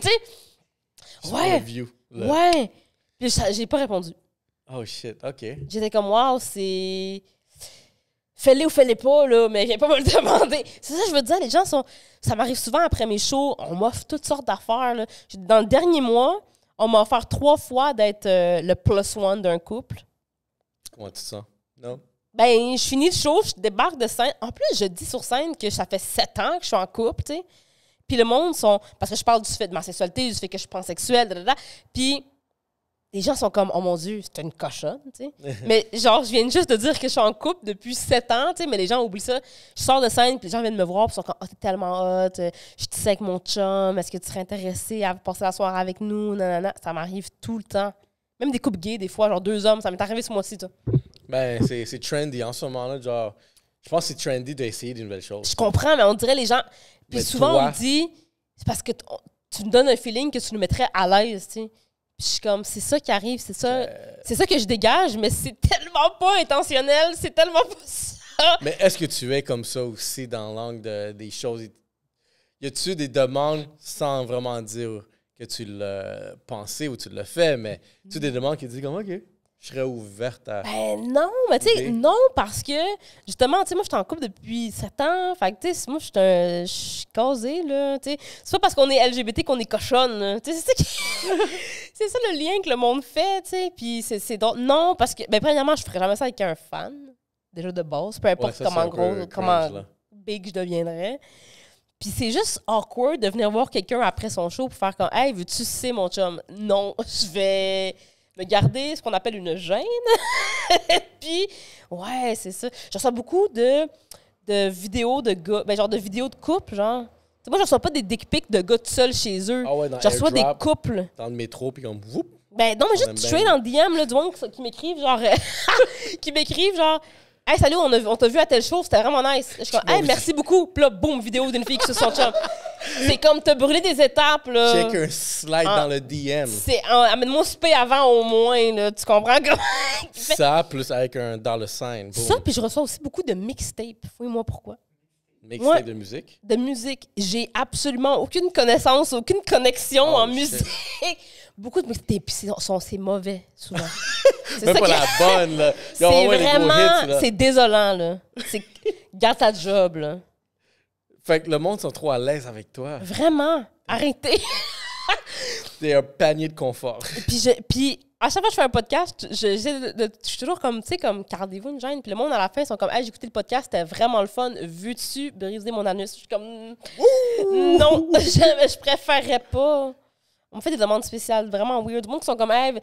Tu sais? Ouais. Ouais. Puis j'ai pas répondu. Oh shit, OK. J'étais comme, wow, c'est. fais-les ou fais-les pas, là, mais viens pas me le demander. C'est ça que je veux dire, les gens sont... Ça m'arrive souvent après mes shows, on m'offre toutes sortes d'affaires, là. Dans le dernier mois, on m'a offert 3 fois d'être le plus one d'un couple. Comment tu te sens? Non? Ben, je finis le show, je débarque de scène. En plus, je dis sur scène que ça fait 7 ans que je suis en couple, tu sais. Puis le monde sont... Parce que je parle du fait de ma sexualité, du fait que je suis pansexuelle, Puis les gens sont comme, oh mon Dieu, c'est une cochonne, tu sais. Mais genre, je viens juste de dire que je suis en couple depuis 7 ans, tu sais, mais les gens oublient ça. Je sors de scène, puis les gens viennent me voir, puis ils sont comme, oh, t'es tellement hot, je tisse avec mon chum, est-ce que tu serais intéressé à passer la soirée avec nous, nanana. Ça m'arrive tout le temps. Même des couples gays, des fois, genre 2 hommes, ça m'est arrivé ce mois-ci, toi. Ben, c'est trendy en ce moment-là, genre... Je pense que c'est trendy d'essayer des nouvelles choses. Je comprends, mais on dirait les gens... Puis Mais souvent, toi... on me dit, c'est parce que tu me donnes un feeling que tu nous mettrais à l'aise, tu sais. Puis je suis comme, c'est ça qui arrive, c'est ça que je dégage, mais c'est tellement pas intentionnel, c'est tellement pas ça. Mais est-ce que tu es comme ça aussi dans l'angle des choses? Y a-tu des demandes sans vraiment dire que tu l'as pensé ou tu l'as fait, mais tu des demandes qui disent comme, OK, je serais ouverte à... Ben non, mais tu sais, non, parce que, justement, tu sais, moi, je suis en couple depuis 7 ans, fait que, tu sais, moi, je suis casée, là, tu sais. C'est pas parce qu'on est LGBT qu'on est cochonne, là. Tu sais, c'est ça c'est ça le lien que le monde fait, tu sais, puis c'est drôle. Non, parce que, ben, premièrement, je ferais jamais ça avec un fan, déjà de base, peu importe comment big je deviendrais. Puis c'est juste awkward de venir voir quelqu'un après son show pour faire comme, hey, veux-tu sucer mon chum? Non, je vais me garder ce qu'on appelle une gêne. Puis, ouais, c'est ça. Je reçois beaucoup de vidéos de gars, ben genre de vidéos de couple, genre. T'sais, moi, je reçois pas des dick pics de gars tout seuls chez eux. Ah ouais, je reçois des couples. Dans le métro, puis comme, whoop. Ben non, mais juste straight dans le DM, là, du monde qui m'écrivent, genre... qui m'écrivent, genre... Hey, salut, on t'a vu à telle chose, c'était vraiment nice. Je suis comme, hey, merci beaucoup. Puis là, boum, vidéo d'une fille qui se son chum. C'est comme t'as brûlé des étapes, là. Check un slide dans le DM. C'est amène-moi un souper avant au moins, là. Tu comprends comment? Ça, plus avec un dollar sign. Boom. Ça, puis je reçois aussi beaucoup de mixtapes. Fouille-moi pourquoi. Mixtape de musique? De musique. J'ai absolument aucune connaissance, aucune connexion en musique. Beaucoup de mixtapes, c'est mauvais, souvent. C'est même pas la bonne, là. C'est vraiment... C'est désolant, là. Garde ta job, là. Fait que le monde sont trop à l'aise avec toi. Vraiment. Arrêtez. T'es un panier de confort. Puis à chaque fois que je fais un podcast, je suis toujours comme, tu sais, comme, gardez-vous une gêne. Puis le monde, à la fin, ils sont comme, hey, j'ai écouté le podcast, c'était vraiment le fun. Veux-tu briser mon anus? Je suis comme, non, je préférerais pas. On me fait des demandes spéciales vraiment weird. Du monde qui sont comme, hey,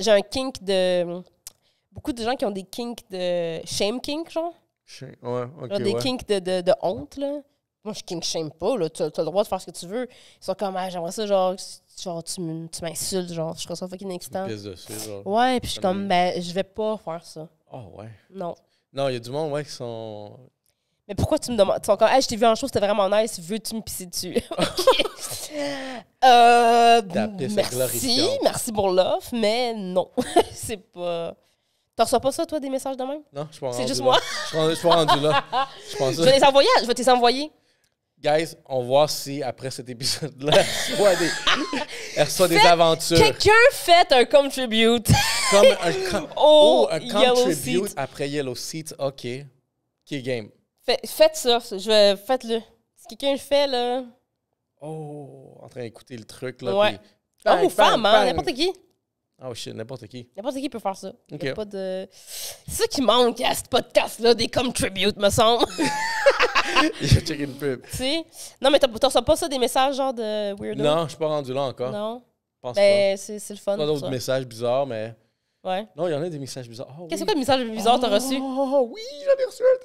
j'ai un kink de... Beaucoup de gens qui ont des kinks de... Shame kink, genre. Ouais, OK, genre des kinks de honte, là. Moi, je kink shame pas, là. Tu as le droit de faire ce que tu veux. Ils sont comme, hey, j'aimerais ça, genre tu m'insultes, genre, je trouve ça fucking excitant. Dessus, genre. Ouais, puis je suis comme, ben, je vais pas faire ça. Oh, ouais. Non. Non, il y a du monde, ouais, qui sont... Mais pourquoi tu me demandes? Tu es encore, hey, je t'ai vu en show, c'était vraiment nice, veux-tu me pisser dessus? Merci pour l'offre, mais non. C'est pas. Tu reçois pas ça, toi, des messages de même? Non, je suis pas rendu. C'est juste là. moi. Je suis pas rendu là. Je pense Je vais les envoyer, je vais te les envoyer. Guys, on va voir si après cet épisode-là, elle reçoit des aventures. Quelqu'un fait un contribute. Comme un Yellow contribute Seat. après Yellow Seat. OK. Qui game? Faites ça. Faites-le. Si quelqu'un le fait, là. Oh, en train d'écouter le truc, là. Ouais. Puis, Homme ou femme, hein? N'importe qui. Oh shit, n'importe qui. N'importe qui peut faire ça. OK. Y a pas de... C'est ça qui manque à ce podcast-là, des contributes, me semble. J'ai checké une pub. Tu sais? Non, mais tu reçois pas ça, des messages genre de weirdo? Non, je suis pas rendu là encore. Non. Je pense Ben, c'est le fun. pas d'autres ça. messages bizarres, mais... Ouais. Non, il y en a des messages bizarres. Oh, Qu'est-ce oui. que message bizarre t'as reçu? Oh, oui, j'en ai reçu un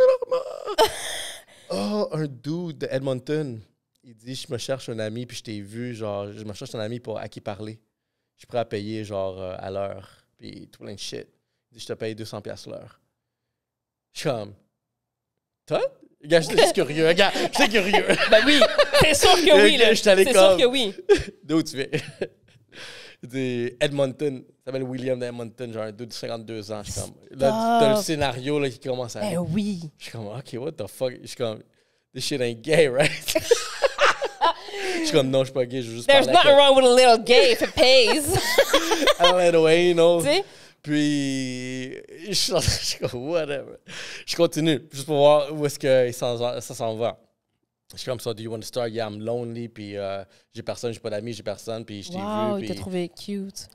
tellement. Un dude de Edmonton. Il dit, je me cherche un ami, puis je t'ai vu, genre, je me cherche un ami à qui parler. Je suis prêt à payer, genre, à l'heure. Puis tout plein de shit. Il dit, je te paye 200$ l'heure. Je suis comme, toi? Gars, je suis curieux. Gars, je suis curieux. Ben oui, c'est sûr que oui, là. Je suis allé C'est comme- sûr que oui. D'où tu viens? Il dit, Edmonton. Il s'appelle William d'Edmonton, genre un dude de 52 ans. Je suis comme, là, t'as le scénario là, qui commence à... Ben oui. Je suis comme, OK, what the fuck? Je suis comme, this shit ain't gay, right? Je suis comme, non, je suis pas gay, je veux juste There's parler nothing wrong with a little gay if it pays. I don't let away, you know. Tu sais? Puis, je suis comme, whatever. Je continue, juste pour voir où est-ce que ça s'en va. Je suis comme ça, do you want to start? Yeah, I'm lonely, puis j'ai personne, j'ai pas d'amis, j'ai personne, puis je t'ai Wow, vu. il Puis... t'a trouvé cute.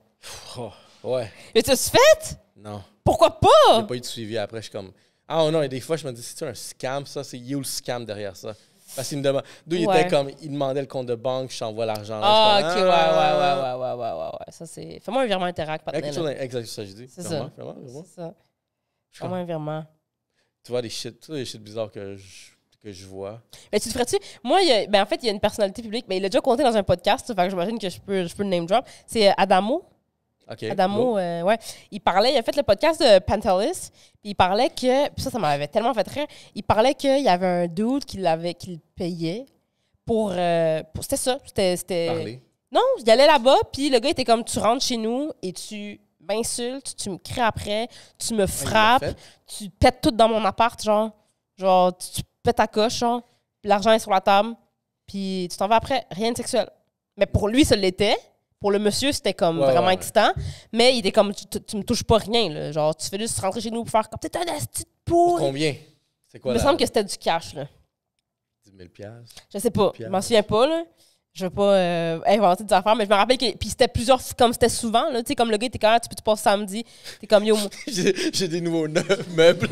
Oh, ouais, Mais t'as-tu fait? non. Pourquoi J'ai pas? pas eu de suivi après, je suis comme, ah non, et des fois, je me dis, c'est-tu un scam, ça? C'est you le scam derrière ça? Parce qu'il me demande, d'où il Ouais. était comme, il demandait le compte de banque, je t'envoie l'argent. Ah, Je ok, suis ouais, comme, ouais. Ça, c'est... Fais-moi un virement Interact, Quelque partenaire. chose, exact, c'est ça que j'ai dit. C'est ça. Vraiment. C'est ça. Je suis Fais-moi un virement. Tu vois, des shit bizarres que je vois. Mais tu le ferais-tu? Moi, en fait, il y a une personnalité publique. Mais il l'a déjà compté dans un podcast, fait que j'imagine que je peux le name drop. C'est Adamo. OK. Adamo, ouais. Il a fait le podcast de Pantelis, puis il parlait que, puis ça m'avait tellement fait rire, il parlait qu'il y avait un dude qui le payait pour c'était ça, c'était... Parler. Non, il allait là-bas, puis le gars était comme, tu rentres chez nous et tu m'insultes, tu me cries après, tu me frappes, tu pètes tout dans mon appart, genre tu pètes ta coche, genre, puis l'argent est sur la table, puis tu t'en vas après, rien de sexuel. Mais pour lui, ça l'était. Pour le monsieur, c'était comme vraiment excitant. Mais il était comme, tu me touches pas rien, là. Genre, tu fais juste rentrer chez nous pour faire comme, t'es un asti de Pour pourri. combien? C'est quoi Il me semble que c'était du cash, là. 10 000 piastres. Je sais pas. Je m'en souviens pas, là. Je veux pas inventer des affaires, mais je me rappelle que. Puis c'était plusieurs. Comme c'était souvent, là. Tu sais, comme le gars était quand tu passes samedi. T'es comme yo. J'ai des nouveaux meubles.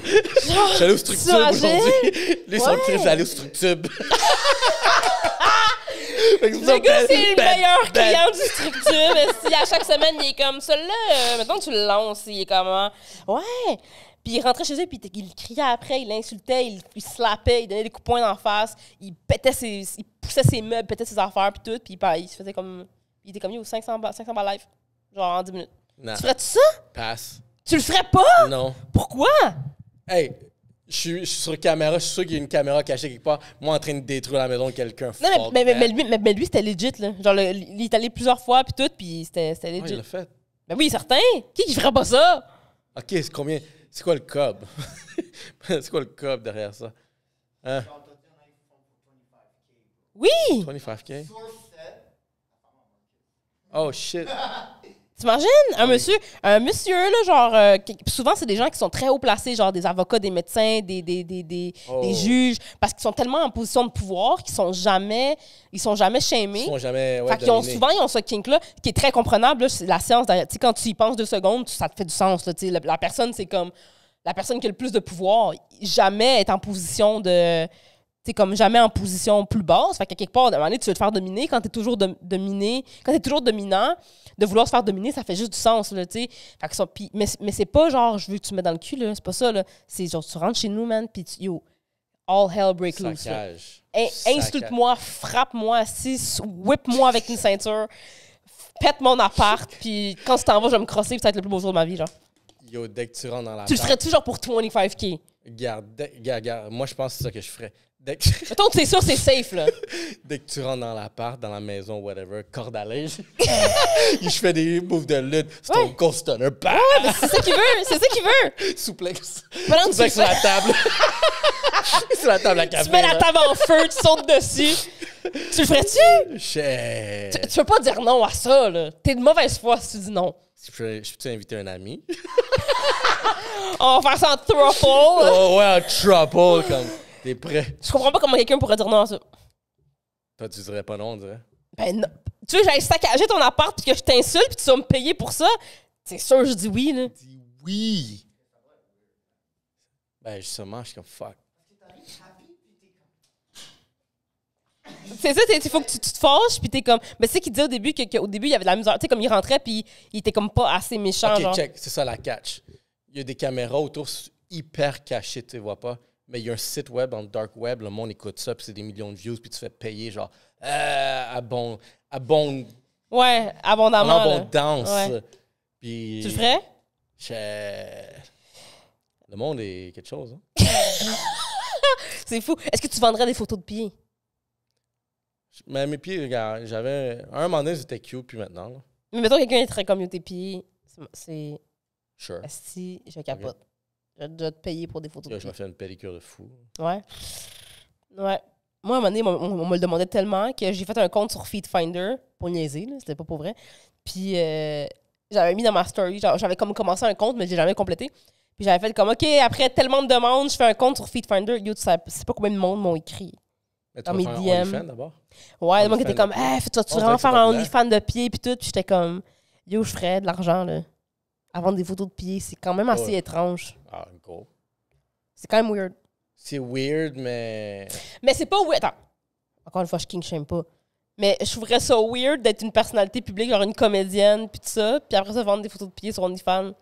J'allais au Structube aujourd'hui. Les sont très j'allais au Structube. Le gars, c'est le meilleur client du Structube. Si à chaque semaine, il est comme celui-là, maintenant tu le lances, il est comme ouais. Puis il rentrait chez eux, puis il criait après, il l'insultait, il slappait, il donnait des coups de poing d'en face, il poussait ses meubles, pétait ses affaires, puis tout, puis il se faisait comme. Il était comme yo, 500 balles live, genre en 10 minutes. Non. Tu ferais-tu ça? Passe. Tu le ferais pas? Non. Pourquoi? Hey, je suis sur caméra, je suis sûr qu'il y a une caméra cachée quelque part. Moi, en train de détruire la maison de quelqu'un. Non, mais lui, c'était legit, là. Genre, il est allé plusieurs fois, puis tout, puis c'était legit. Ouais, il l'a fait. Ben oui, certain. Qui ferait pas ça? OK, c'est combien? C'est quoi le cob? C'est quoi le cob derrière ça? Hein? Oui! 25K? Oh, shit. T'imagines? Un monsieur, là, genre, souvent, c'est des gens qui sont très haut placés, genre des avocats, des médecins, des juges, parce qu'ils sont tellement en position de pouvoir qu'ils sont jamais shamés. Ils sont jamais fait qu'ils ont souvent, ils ont ce kink-là, qui est très comprenable, là, c'est la science. Tu sais, quand tu y penses 2 secondes, ça te fait du sens, là, tu sais, la personne, c'est comme, la personne qui a le plus de pouvoir, jamais est en position de... T'es comme jamais en position plus basse. Fait qu'à quelque part, à un moment donné, tu veux te faire dominer. Quand t'es toujours dominé, quand t'es toujours dominant, de vouloir se faire dominer, ça fait juste du sens, là, tu sais. Fait que ça, mais c'est pas genre, je veux que tu me mettes dans le cul, là. C'est pas ça, là. C'est genre, tu rentres chez nous, man, pis yo, all hell break loose. Insulte-moi, frappe-moi, whip-moi avec une ceinture, pète mon appart, puis quand tu t'en vas, je vais me crosser, pis ça va être le plus beau jour de ma vie, genre. Yo, dès que tu rentres dans la Tu le ferais toujours pour 25K? Regarde, moi, je pense que c'est ça que je ferais. Mettons que c'est sûr, c'est safe, là. Dès que tu rentres dans l'appart, dans la maison, whatever, corde à linge, je fais des moves de lutte. Stone Cold Stunner. Bah! Ouais, mais c'est ça qu'il veut. Souplex. Pendant que Souplex sur la table. Sur la table à café. Tu mets la là. table en feu, tu sautes dessus. Tu le ferais-tu? Tu peux pas dire non à ça, là. T'es de mauvaise foi si tu dis non. Je peux inviter un ami. On va faire ça en throuple. Oh ouais, un trouble, comme. T'es prêt? Je comprends pas comment quelqu'un pourrait dire non à ça. Toi, tu dirais pas non, on dirait. Ben non. Tu veux, j'allais saccager ton appart puis que je t'insulte puis tu vas me payer pour ça? C'est sûr, je dis oui, là. Dis oui. Ben, justement, je suis comme fuck. C'est ça, il faut que tu te fâches puis t'es comme... Mais tu sais qu'il disait au début qu'au début, il y avait de la misère. Tu sais, comme il rentrait puis il était comme pas assez méchant, OK, genre. check. C'est ça la catch. Il y a des caméras autour hyper cachées, tu vois pas. Mais il y a un site web, en dark web, le monde écoute ça, puis c'est des millions de views, puis tu fais payer, genre, en Ouais, abondamment. abondance. Ouais. Puis, Tu le ferais? Le monde est quelque chose, hein? C'est fou. Est-ce que tu vendrais des photos de pieds? Mais mes pieds, regarde, un moment donné, c'était cute, puis maintenant, là. Mais mettons quelqu'un est très comme yo, tes pieds, c'est... Sure. Si, je capote. Je dois te payer pour des photos de Là, je pieds. me fais une pédicure de fou. Ouais. Ouais. Moi, à un moment donné, on me le demandait tellement que j'ai fait un compte sur Feedfinder pour niaiser, là, c'était pas pour vrai. Puis j'avais mis dans ma story, genre, j'avais comme commencé un compte, mais j'ai jamais complété. Puis j'avais fait comme, OK, après tellement de demandes, je fais un compte sur Feedfinder. Yo, tu sais pas combien de monde m'ont écrit. Mais tu Dans vas mes faire un DM. OnlyFans d'abord? Ouais, le monde qui était OnlyFans comme, hey, tu vas-tu On vraiment dirait que c'est faire un populaire. OnlyFans de pieds, puis tout. Puis j'étais comme, yo, je ferais de l'argent, là. À vendre des photos de pieds. C'est quand même assez Ouais. étrange. Ah, go. C'est quand même weird. C'est weird, mais... Mais c'est pas weird. Attends. Encore une fois, je king shame pas. Mais je trouverais ça weird d'être une personnalité publique, genre une comédienne, puis tout ça, puis après ça, vendre des photos de pieds sur OnlyFans.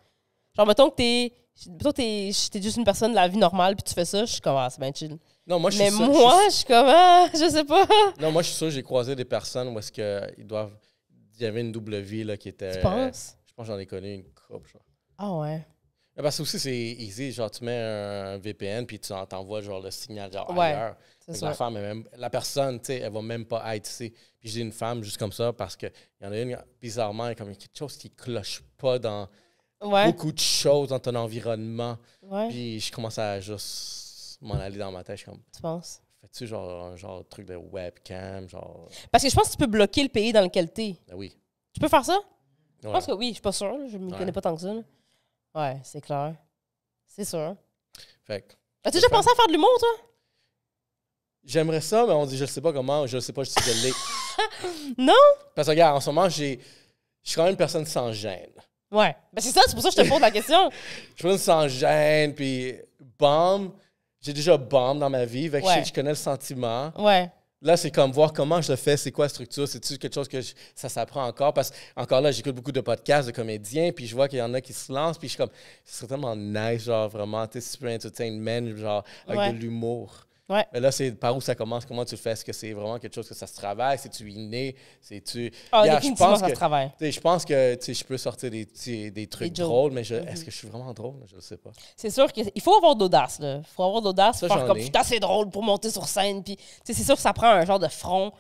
Genre, mettons que t'es juste une personne de la vie normale, puis tu fais ça, je suis comme, ah, c'est bien chill. Non, moi, je Mais suis sûr- moi, je suis comme, ah, je sais pas. Non, moi, je suis sûr que j'ai croisé des personnes où est-ce que ils doivent... Il y avait une double vie, là, qui était... Tu penses? Je pense que j'en ai connu une couple, genre. Ah ouais. Mais parce que aussi, c'est easy. Genre, tu mets un VPN, puis tu t'envoies, genre, le signal, genre, Ouais, ailleurs. c'est Fait que ça. la femme, la personne, tu sais, elle va même pas être ici. Puis j'ai une femme juste comme ça parce qu'il y en a une, bizarrement, comme quelque chose qui cloche pas dans Ouais. beaucoup de choses dans ton environnement. Ouais. Puis je commence à juste m'en aller dans ma tête. Je suis comme, Tu penses? fais-tu genre un genre de truc de webcam, genre... Parce que je pense que tu peux bloquer le pays dans lequel t'es. Ben oui. Tu peux faire ça? Je Ouais. pense que oui, je suis pas sûre. Je me Ouais. connais pas tant que ça. Là. Ouais, c'est clair. C'est sûr. Fait que As-tu déjà pensé à faire de l'humour, toi? j'aimerais ça, mais on dit, je sais pas comment, je sais pas si je l'ai. Non? Parce que, regarde, en ce moment, je suis quand même une personne sans gêne. Ouais. Ben c'est ça, c'est pour ça que je te pose la question. Je suis une sans gêne, puis bombe. J'ai déjà bombe dans ma vie, fait que Ouais. je connais le sentiment. Ouais. Là, c'est comme voir comment je le fais, c'est quoi la structure, c'est-tu quelque chose que ça s'apprend encore? Parce que, encore là, j'écoute beaucoup de podcasts de comédiens, puis je vois qu'il y en a qui se lancent, puis je suis comme, ce serait tellement nice, genre vraiment, tu sais, super entertainment, genre, avec Ouais. de l'humour. Ouais. Mais là, c'est par où ça commence, comment tu le fais? Est-ce que c'est vraiment quelque chose que ça se travaille? C'est-tu inné? C'est-tu. Ah, Yeah, définitivement, ça se travaille. tu sais, je pense que tu sais, je peux sortir des trucs Des jokes. drôles, mais est-ce que je suis vraiment drôle? Je ne sais pas. C'est sûr qu'il faut avoir d'audace, là. Il faut avoir d'audace, Ça, faire j'en comme, ai. putain, c'est drôle pour monter sur scène. Puis, tu sais, c'est sûr que ça prend un genre de front.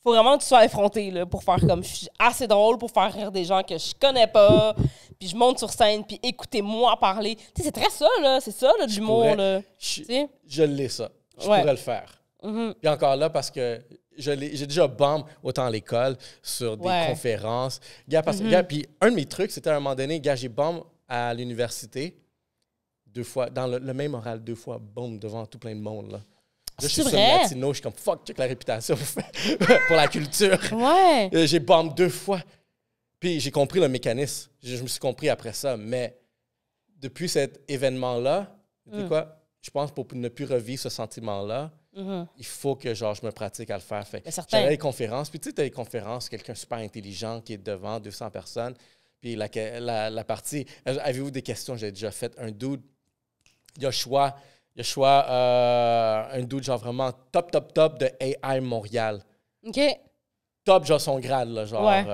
Faut vraiment que tu sois effronté, là, pour faire comme, je suis assez drôle pour faire rire des gens que je connais pas. Puis je monte sur scène, puis écoutez-moi parler. Tu sais, c'est très ça, là. C'est ça, là, de l'humour, pourrais- là. Je, Tu sais? je l'ai, ça. Je Ouais. pourrais le faire. Mhm. Puis encore là, parce que j'ai déjà bombe autant à l'école, sur des Ouais. conférences. Gars, puis un de mes trucs, c'était à un moment donné, gars, j'ai bombe à l'université 2 fois, dans le même oral 2 fois, boum, devant tout plein de monde. Là, je suis C'est sur vrai? latino, je suis comme fuck, check la réputation pour la culture. Ouais. J'ai bombe 2 fois. Puis j'ai compris le mécanisme. Je me suis compris après ça. Mais depuis cet événement-là, tu sais quoi? Je pense pour ne plus revivre ce sentiment-là, Mhm. il faut que genre, je me pratique à le faire. Fait, Mais certain. j'allais à des conférences. Puis tu sais, tu as des conférences, quelqu'un super intelligent qui est devant 200 personnes. Puis la partie... Avez-vous des questions? J'ai déjà fait un dude. Yoshua, un dude genre vraiment top de AI Montréal. OK. Top, genre son grade, là, genre, Ouais.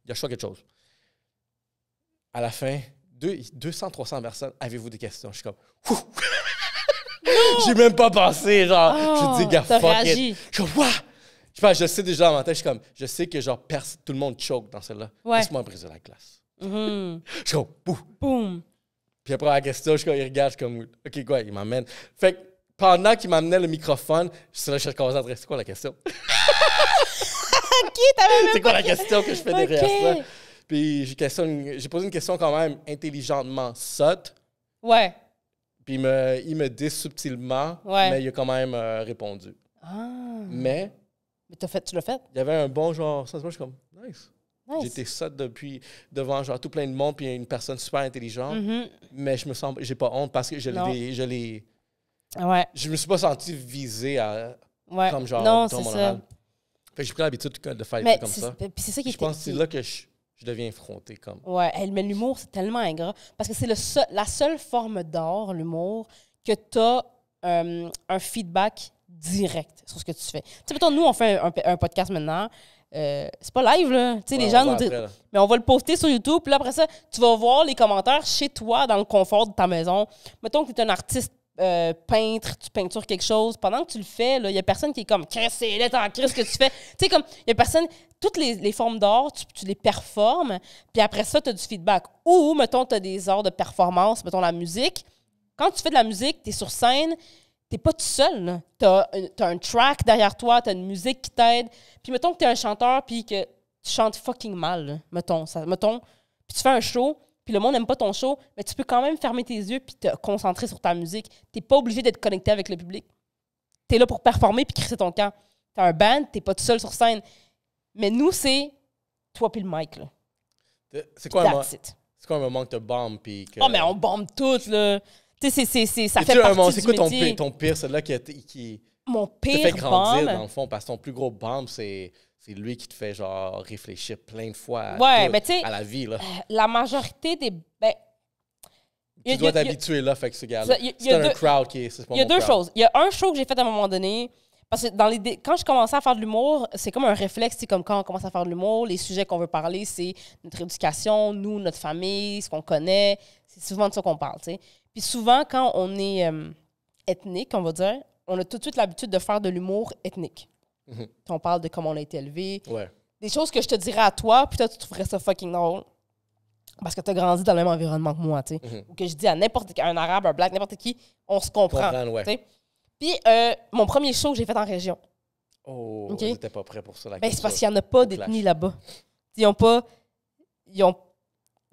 Yoshua quelque chose. À la fin, 200-300 personnes, avez-vous des questions? Je suis comme, ouh! J'ai même pas pensé, genre, Oh, je dis, gars, t'as fuck réagi. it. Je suis comme, what? Je sais pas, je sais déjà dans ma tête, je suis comme, je sais que genre, tout le monde choke dans celle-là. Ouais. Laisse-moi briser la glace. Mhm. Je suis comme, bouh! Boum. Puis après la question, je suis comme, il regarde, je suis comme, OK, quoi, il m'amène. Fait que pendant qu'il m'amenait le microphone, je suis là, je suis concentré, c'est quoi la question? OK, t'avais même C'est quoi la question que je fais derrière OK. ça? Puis j'ai posé une question quand même intelligentement sotte. Ouais. Puis il me dit subtilement, Ouais. mais il a quand même répondu. Ah. Mais Mais tu l'as fait? il y avait un bon genre, ça, moi je suis comme, nice. Nice. J'étais sotte devant genre tout plein de monde, puis une personne super intelligente. Mhm. Mais j'ai pas honte parce que Non. Ouais. je me suis pas senti visé Ouais. comme genre non, dans c'est mon ça. oral. Fait que j'ai pris l'habitude de faire des Mais trucs comme ça. puis c'est ça qui Je pense que c'est qui- là que je deviens effronté comme. Ouais, mais l'humour, c'est tellement ingrat. Parce que c'est la seule forme d'art, l'humour, que tu as un feedback direct sur ce que tu fais. Tu sais, mettons, nous, on fait un podcast maintenant. C'est pas live, là. Tu sais, les Ouais, gens on nous va disent. après, là. Mais on va le poster sur YouTube. Puis là, après ça, tu vas voir les commentaires chez toi, dans le confort de ta maison. Mettons que tu es un artiste peintre, tu peintures quelque chose. Pendant que tu le fais, il y a personne qui est comme, Chris, c'est lettre en Chris que tu fais. Tu sais, comme, il y a personne. Toutes les formes d'art, tu les performes. Puis après ça, tu as du feedback. Ou, mettons, tu as des arts de performance, mettons la musique. Quand tu fais de la musique, tu es sur scène, t'es pas tout seul. Tu as un track derrière toi, tu as une musique qui t'aide. Puis mettons que tu es un chanteur puis que tu chantes fucking mal, là, mettons. Puis puis tu fais un show, puis le monde n'aime pas ton show, mais tu peux quand même fermer tes yeux puis te concentrer sur ta musique. T'es pas obligé d'être connecté avec le public. T'es là pour performer puis crisser ton camp. T'as un band, t'es pas tout seul sur scène. Mais nous, c'est toi puis le mic, là. C'est quoi un moment que tu bombes puis que... Oh, mais on bombe toutes, là. Tu sais, ça fait un moment, partie c'est du quoi métier. ton pire, celle-là qui Mon te pire fait grandir, bombe... dans le fond, parce que ton plus gros bombe, c'est lui qui te fait, genre, réfléchir plein de fois à la vie, là. La majorité des... Ben, tu dois t'habituer, là, fait que ce gars-là. C'est un crowd qui est... Il y a deux choses. Il y a un show que j'ai fait à un moment donné... Parce que quand je commençais à faire de l'humour, c'est comme un réflexe. C'est comme quand on commence à faire de l'humour, les sujets qu'on veut parler, c'est notre éducation, nous, notre famille, ce qu'on connaît. C'est souvent de ça qu'on parle, tu sais. Puis souvent, quand on est ethnique, on va dire, on a tout de suite l'habitude de faire de l'humour ethnique. On parle de comment on a été élevé. Ouais. Des choses que je te dirais à toi, puis toi, tu trouverais ça fucking drôle. Parce que tu as grandi dans le même environnement que moi, tu sais. Ou que je dis à n'importe qui, un arabe, un black, n'importe qui, on se comprend. Ouais. Puis, mon premier show, j'ai fait en région. Oh, okay? j'étais pas prêt pour ça. C'est parce qu'il n'y en a pas d'ethnie là-bas. Ils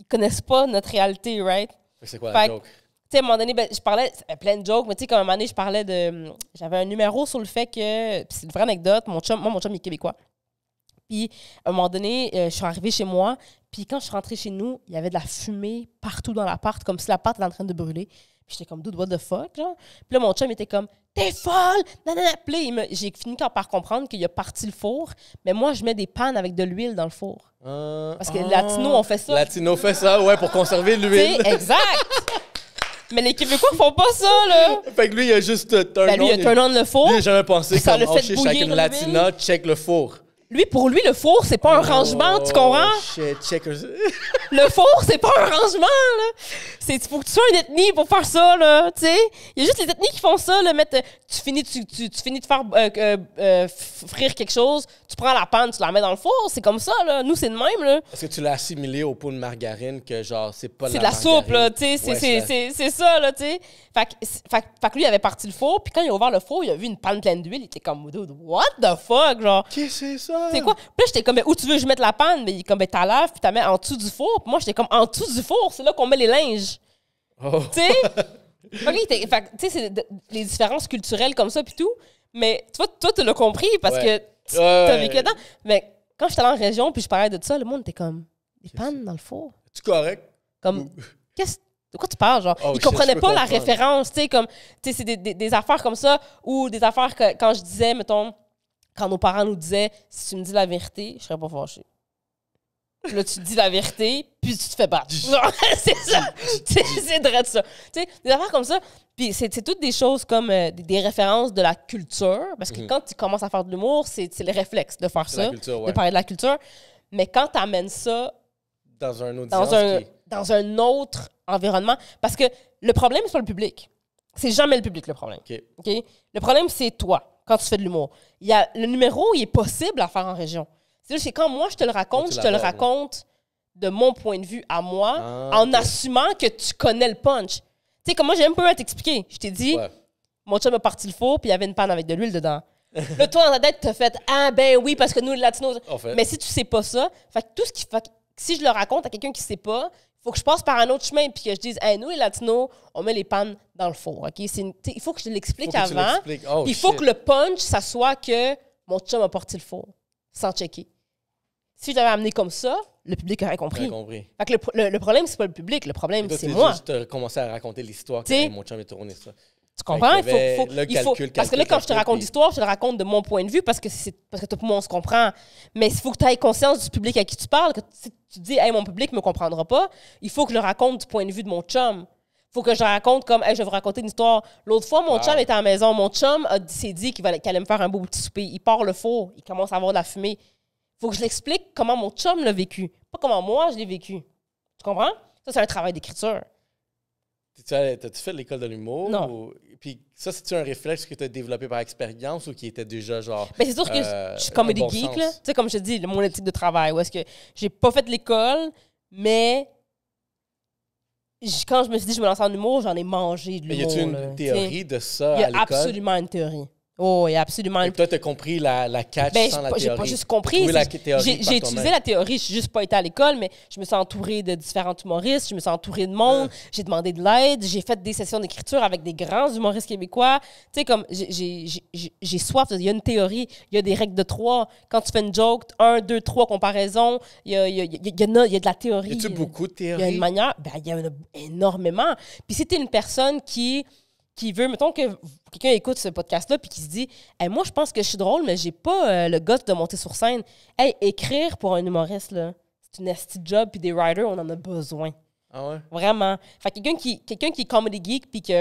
connaissent pas notre réalité, right? C'est quoi la joke? Tu sais, à un moment donné, je parlais, plein de jokes, mais tu sais, comme à un moment donné, je parlais de... J'avais un numéro sur le fait que... C'est une vraie anecdote. Mon chum, il est québécois. Puis, à un moment donné, je suis arrivée chez moi. Puis, quand je suis rentrée chez nous, il y avait de la fumée partout dans l'appart, comme si l'appart était en train de brûler. Puis, j'étais comme, dude, what the fuck, genre? Puis là, mon chum était comme, t'es folle! Nanana. Puis là, j'ai fini par comprendre qu'il a parti le four. Mais moi, je mets des pannes avec de l'huile dans le four. Parce que les Latinos, on fait ça. Latinos fait ça, ouais, pour conserver l'huile. Exact! Mais les Québécois font pas ça, là! Fait que lui, il a juste turn lui, il a turn on le four. Lui, il a jamais pensé ça comme, le fait shit, bouillir avec une Latina, check le four. Lui, pour lui, le four, c'est pas un rangement, tu comprends? Shit, check. Le four, c'est pas un rangement, là. Il faut que tu sois une ethnie pour faire ça, là, tu sais. Il y a juste les ethnies qui font ça, là, tu finis de faire frire quelque chose, tu prends la panne, tu la mets dans le four, c'est comme ça, là. Nous, c'est de même, là. Est-ce que tu l'as assimilé au pot de margarine que, genre, c'est pas c'est de la soupe, là, tu sais. C'est ça, là, tu sais. Fait que lui, il avait parti le four, puis quand il a ouvert le four, il a vu une panne pleine d'huile, il était comme, dude, what the fuck, genre. Qu'est-ce que c'est ça? C'est quoi? Puis là, j'étais comme, mais où tu veux que je mette la panne? Mais il est comme, ben, t'as lave, puis t'as mets en dessous du four. Puis moi, j'étais comme, en dessous du four, c'est là qu'on met les linges. Oh. Tu sais? Tu sais, c'est les différences culturelles comme ça, puis tout. Mais toi, tu l'as compris parce que t'as vécu dedans. Mais quand j'étais allée en région, puis je parlais de ça, le monde était comme, des pannes dans le four. Es-tu correct? Comme, de quoi tu parles, genre? Ils comprenaient pas la référence, tu sais, comme, tu sais, c'est des affaires comme ça, ou des affaires que, quand je disais, mettons, quand nos parents nous disaient, si tu me dis la vérité, je serais pas fâchée. Là, tu te dis la vérité, puis tu te fais battre. C'est ça. C'est vrai de ça. Tu sais, des affaires comme ça. Puis c'est toutes des choses comme des références de la culture. Parce que quand tu commences à faire de l'humour, c'est le réflexe de faire ça, de parler de la culture. Mais quand tu amènes ça dans un autre environnement, parce que le problème, c'est pas le public. C'est jamais le public, le problème. Okay? Le problème, c'est toi, quand tu fais de l'humour. Le numéro, il est possible à faire en région. C'est quand moi, je te le raconte, je te le raconte de mon point de vue à moi, en assumant que tu connais le punch. Tu sais, comme moi, j'ai même pas eu à t'expliquer. Je t'ai dit, mon chum a parti le four, puis il y avait une panne avec de l'huile dedans. Là, toi, dans ta tête, t'as fait, ah ben oui, parce que nous, les Latinos... Mais si tu sais pas ça, fait que si je le raconte à quelqu'un qui sait pas, il faut que je passe par un autre chemin, puis que je dise, hey, nous, les Latinos, on met les pannes dans le four. Okay? Il faut que je te l'explique avant. Il faut que le punch, ça soit que mon chum a parti le four, sans checker. Si je l'avais amené comme ça, le public aurait compris. Fait que le problème, c'est pas le public, le problème, c'est moi. Tu as commencé à raconter l'histoire que mon chum est tourné ça. Tu comprends? Parce que là, quand je te raconte l'histoire, je te la raconte de mon point de vue parce que tout le monde se comprend. Mais il faut que tu aies conscience du public à qui tu parles. Que si tu dis, hey, mon public ne me comprendra pas, il faut que je le raconte du point de vue de mon chum. Il faut que je raconte comme, hey, je vais vous raconter une histoire. L'autre fois, mon chum était à la maison. Mon chum s'est dit qu'il allait me faire un beau petit souper. Il part le four. Il commence à avoir de la fumée. Il faut que je l'explique comment mon chum l'a vécu. Pas comment moi, je l'ai vécu. Tu comprends? Ça, c'est un travail d'écriture. T'as-tu fait l'école de l'humour? Non. Puis ça, c'est-tu un réflexe que tu as développé par expérience ou qui était déjà genre... Ben c'est sûr que je suis comedy geek, là. Tu sais, comme je te dis, mon éthique de travail, où est-ce que j'ai pas fait l'école, mais quand je me suis dit je me lance en humour, j'en ai mangé de l'humour. Mais y a-tu une théorie de ça à l'école? Il y a absolument une théorie. Oh, oui, absolument. Et toi, tu as compris la catch Ben, sans la j'ai théorie. pas juste compris. Trouvé la théorie J'ai par utilisé toi-même. la théorie, je suis juste pas été à l'école, mais je me suis entourée de différents humoristes, je me suis entourée de monde, j'ai demandé de l'aide, j'ai fait des sessions d'écriture avec des grands humoristes québécois. Tu sais, comme, j'ai soif, il y a une théorie, il y a des règles de 3. Quand tu fais une joke, 1, 2, 3, comparaison, il y a de la théorie. Y a-tu beaucoup de Il y a théories? une manière, ben, il y en a énormément. Puis si t'es une personne qui veut, mettons que quelqu'un écoute ce podcast-là puis qui se dit hey, moi, je pense que je suis drôle, mais j'ai pas le gosse de monter sur scène. Hey, écrire pour un humoriste, là, c'est une esti job, puis des writers, on en a besoin. Ah ouais? Vraiment. Fait que quelqu'un qui est comedy geek puis qui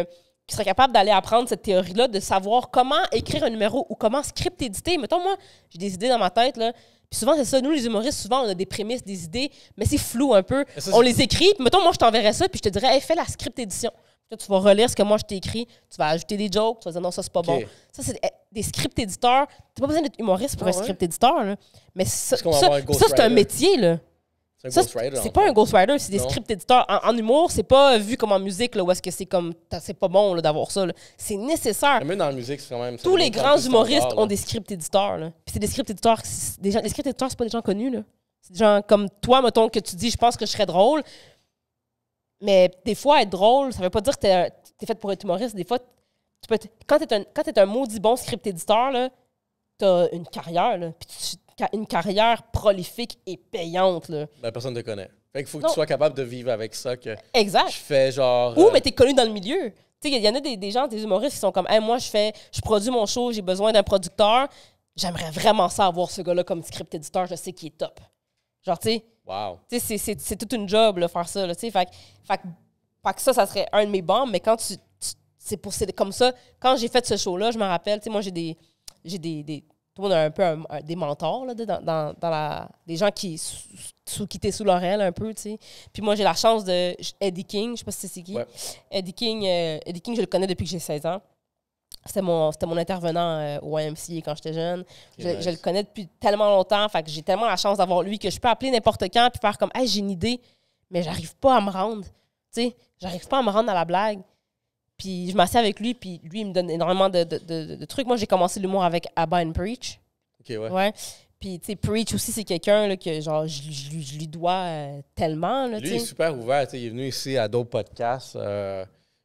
serait capable d'aller apprendre cette théorie-là, de savoir comment écrire un numéro ou comment script éditer. Mettons, moi, j'ai des idées dans ma tête, là. Puis souvent, c'est ça. Nous, les humoristes, souvent, on a des prémices, des idées, mais c'est flou un peu. Ça, on les écrit. Puis mettons, moi, je t'enverrais ça, puis je te dirais hey, fais la script édition. Là, tu vas relire ce que moi je t'ai écrit, tu vas ajouter des jokes, tu vas dire non, ça c'est pas bon. Ça, c'est des script éditeurs. Tu n'as pas besoin d'être humoriste pour un script éditeur. Là. Mais ça, c'est un métier. Là. C'est un ghostwriter. C'est pas un ghostwriter, c'est des Non. script éditeurs. En humour, c'est pas vu comme en musique, là, où est-ce que c'est comme. C'est pas bon là, d'avoir ça. Là. C'est nécessaire. Mais même dans la musique, c'est quand même. Tous les grands humoristes ont des script éditeurs. Là. Puis c'est des script éditeurs. Les script éditeurs, c'est pas des gens connus. Là. C'est des gens comme toi, mettons, que tu dis je pense que je serais drôle. Mais des fois, être drôle, ça veut pas dire que t'es fait pour être humoriste. Des fois, quand t'es un maudit bon script éditeur, là, t'as une carrière, là, puis une carrière prolifique et payante. Là. Ben, personne ne te connaît. Fait qu'il faut que tu sois capable de vivre avec ça. Que exact. Je fais genre. Ou, mais t'es connu dans le milieu. Tu sais, il y en a des gens, des humoristes qui sont comme hey, moi, je produis mon show, j'ai besoin d'un producteur. J'aimerais vraiment ça avoir ce gars-là comme script éditeur, je sais qu'il est top. Genre, tu sais. Wow. C'est toute une job, là, faire ça. Là, fait que ça serait un de mes bombes, mais quand c'est comme ça. Quand j'ai fait ce show-là, je me rappelle, moi, j'ai des tout le monde a un peu des mentors, là, des gens qui t'es sous l'oreille un peu, tu sais. Puis moi, j'ai la chance de Eddie King, je sais pas si c'est qui. Ouais. Eddie King, je le connais depuis que j'ai 16 ans. C'était mon intervenant au YMCA quand j'étais jeune. Je le connais depuis tellement longtemps. Fait que j'ai tellement la chance d'avoir lui que je peux appeler n'importe quand puis faire comme hey, j'ai une idée, mais j'arrive pas à me rendre. Tu sais, j'arrive pas à me rendre à la blague. Puis je m'assieds avec lui, puis lui, il me donne énormément de trucs. Moi, j'ai commencé l'humour avec Abba and Preach. OK, ouais. Ouais. Puis, tu sais, Preach aussi, c'est quelqu'un là, que genre, je lui dois tellement. Là, Lui, il est super ouvert. Il est venu ici à d'autres podcasts.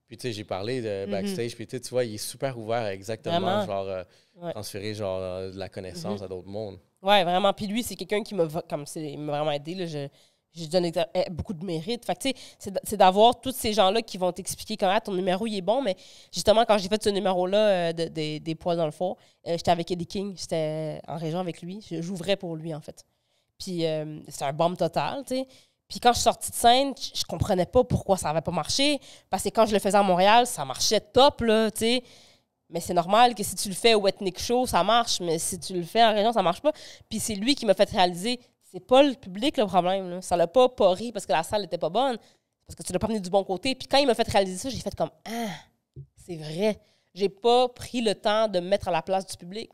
Puis, tu sais, j'ai parlé de backstage. Puis, tu vois, il est super ouvert exactement. Vraiment? Genre, transférer genre, de la connaissance à d'autres mondes. Ouais, vraiment. Puis lui, c'est quelqu'un qui m'a vraiment aidé. Là. Je donne beaucoup de mérite. Fait que, tu sais, c'est d'avoir tous ces gens-là qui vont t'expliquer comment ton numéro, il est bon. Mais justement, quand j'ai fait ce numéro-là des poils dans le four, j'étais avec Eddie King. J'étais en région avec lui. J'ouvrais pour lui, en fait. Puis c'était un bombe total, tu sais. Puis quand je suis sortie de scène, je comprenais pas pourquoi ça avait pas marché. Parce que quand je le faisais à Montréal, ça marchait top, là, tu sais. Mais c'est normal que si tu le fais au Ethnic Show, ça marche. Mais si tu le fais en région, ça marche pas. Puis c'est lui qui m'a fait réaliser, c'est pas le public le problème. Là. Ça l'a pas ri parce que la salle était pas bonne. Parce que tu l'as pas venu du bon côté. Puis quand il m'a fait réaliser ça, j'ai fait comme « Ah, c'est vrai. J'ai pas pris le temps de me mettre à la place du public. »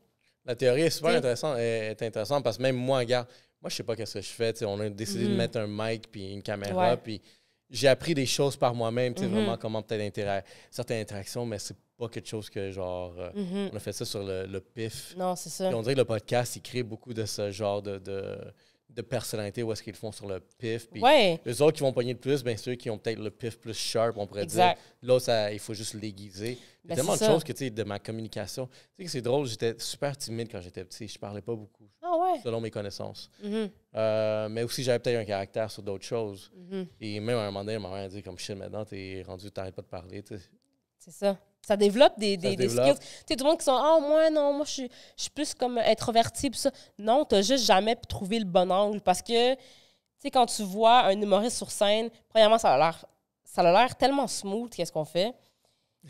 La théorie est super intéressante parce que même moi, regarde, moi, je sais pas qu'est-ce que je fais. T'sais, on a décidé de mettre un mic puis une caméra. Puis j'ai appris des choses par moi-même, vraiment comment peut-être certaines interactions, mais c'est pas quelque chose que genre. On a fait ça sur le pif. Non, c'est ça. Puis on dirait que le podcast, il crée beaucoup de ce genre de personnalité où est-ce qu'ils le font sur le pif. Puis les autres qui vont pogner le plus, bien ceux qui ont peut-être le pif plus sharp, on pourrait dire. Là, il faut juste l'aiguiser. Il y a tellement de choses que, tu sais, de ma communication. Tu sais que c'est drôle, j'étais super timide quand j'étais petit. Je parlais pas beaucoup, selon mes connaissances. Mais aussi, j'avais peut-être un caractère sur d'autres choses. Et même à un moment donné, ma mère a dit comme shit, maintenant, t'arrêtes pas de parler. T'sais. C'est ça. Ça développe des skills. Tu sais, tout le monde qui sont moi, je suis plus comme introverti. Pis ça. Non, t'as juste jamais trouvé le bon angle. Parce que, tu sais, quand tu vois un humoriste sur scène, premièrement, ça a l'air tellement smooth, qu'est-ce qu'on fait,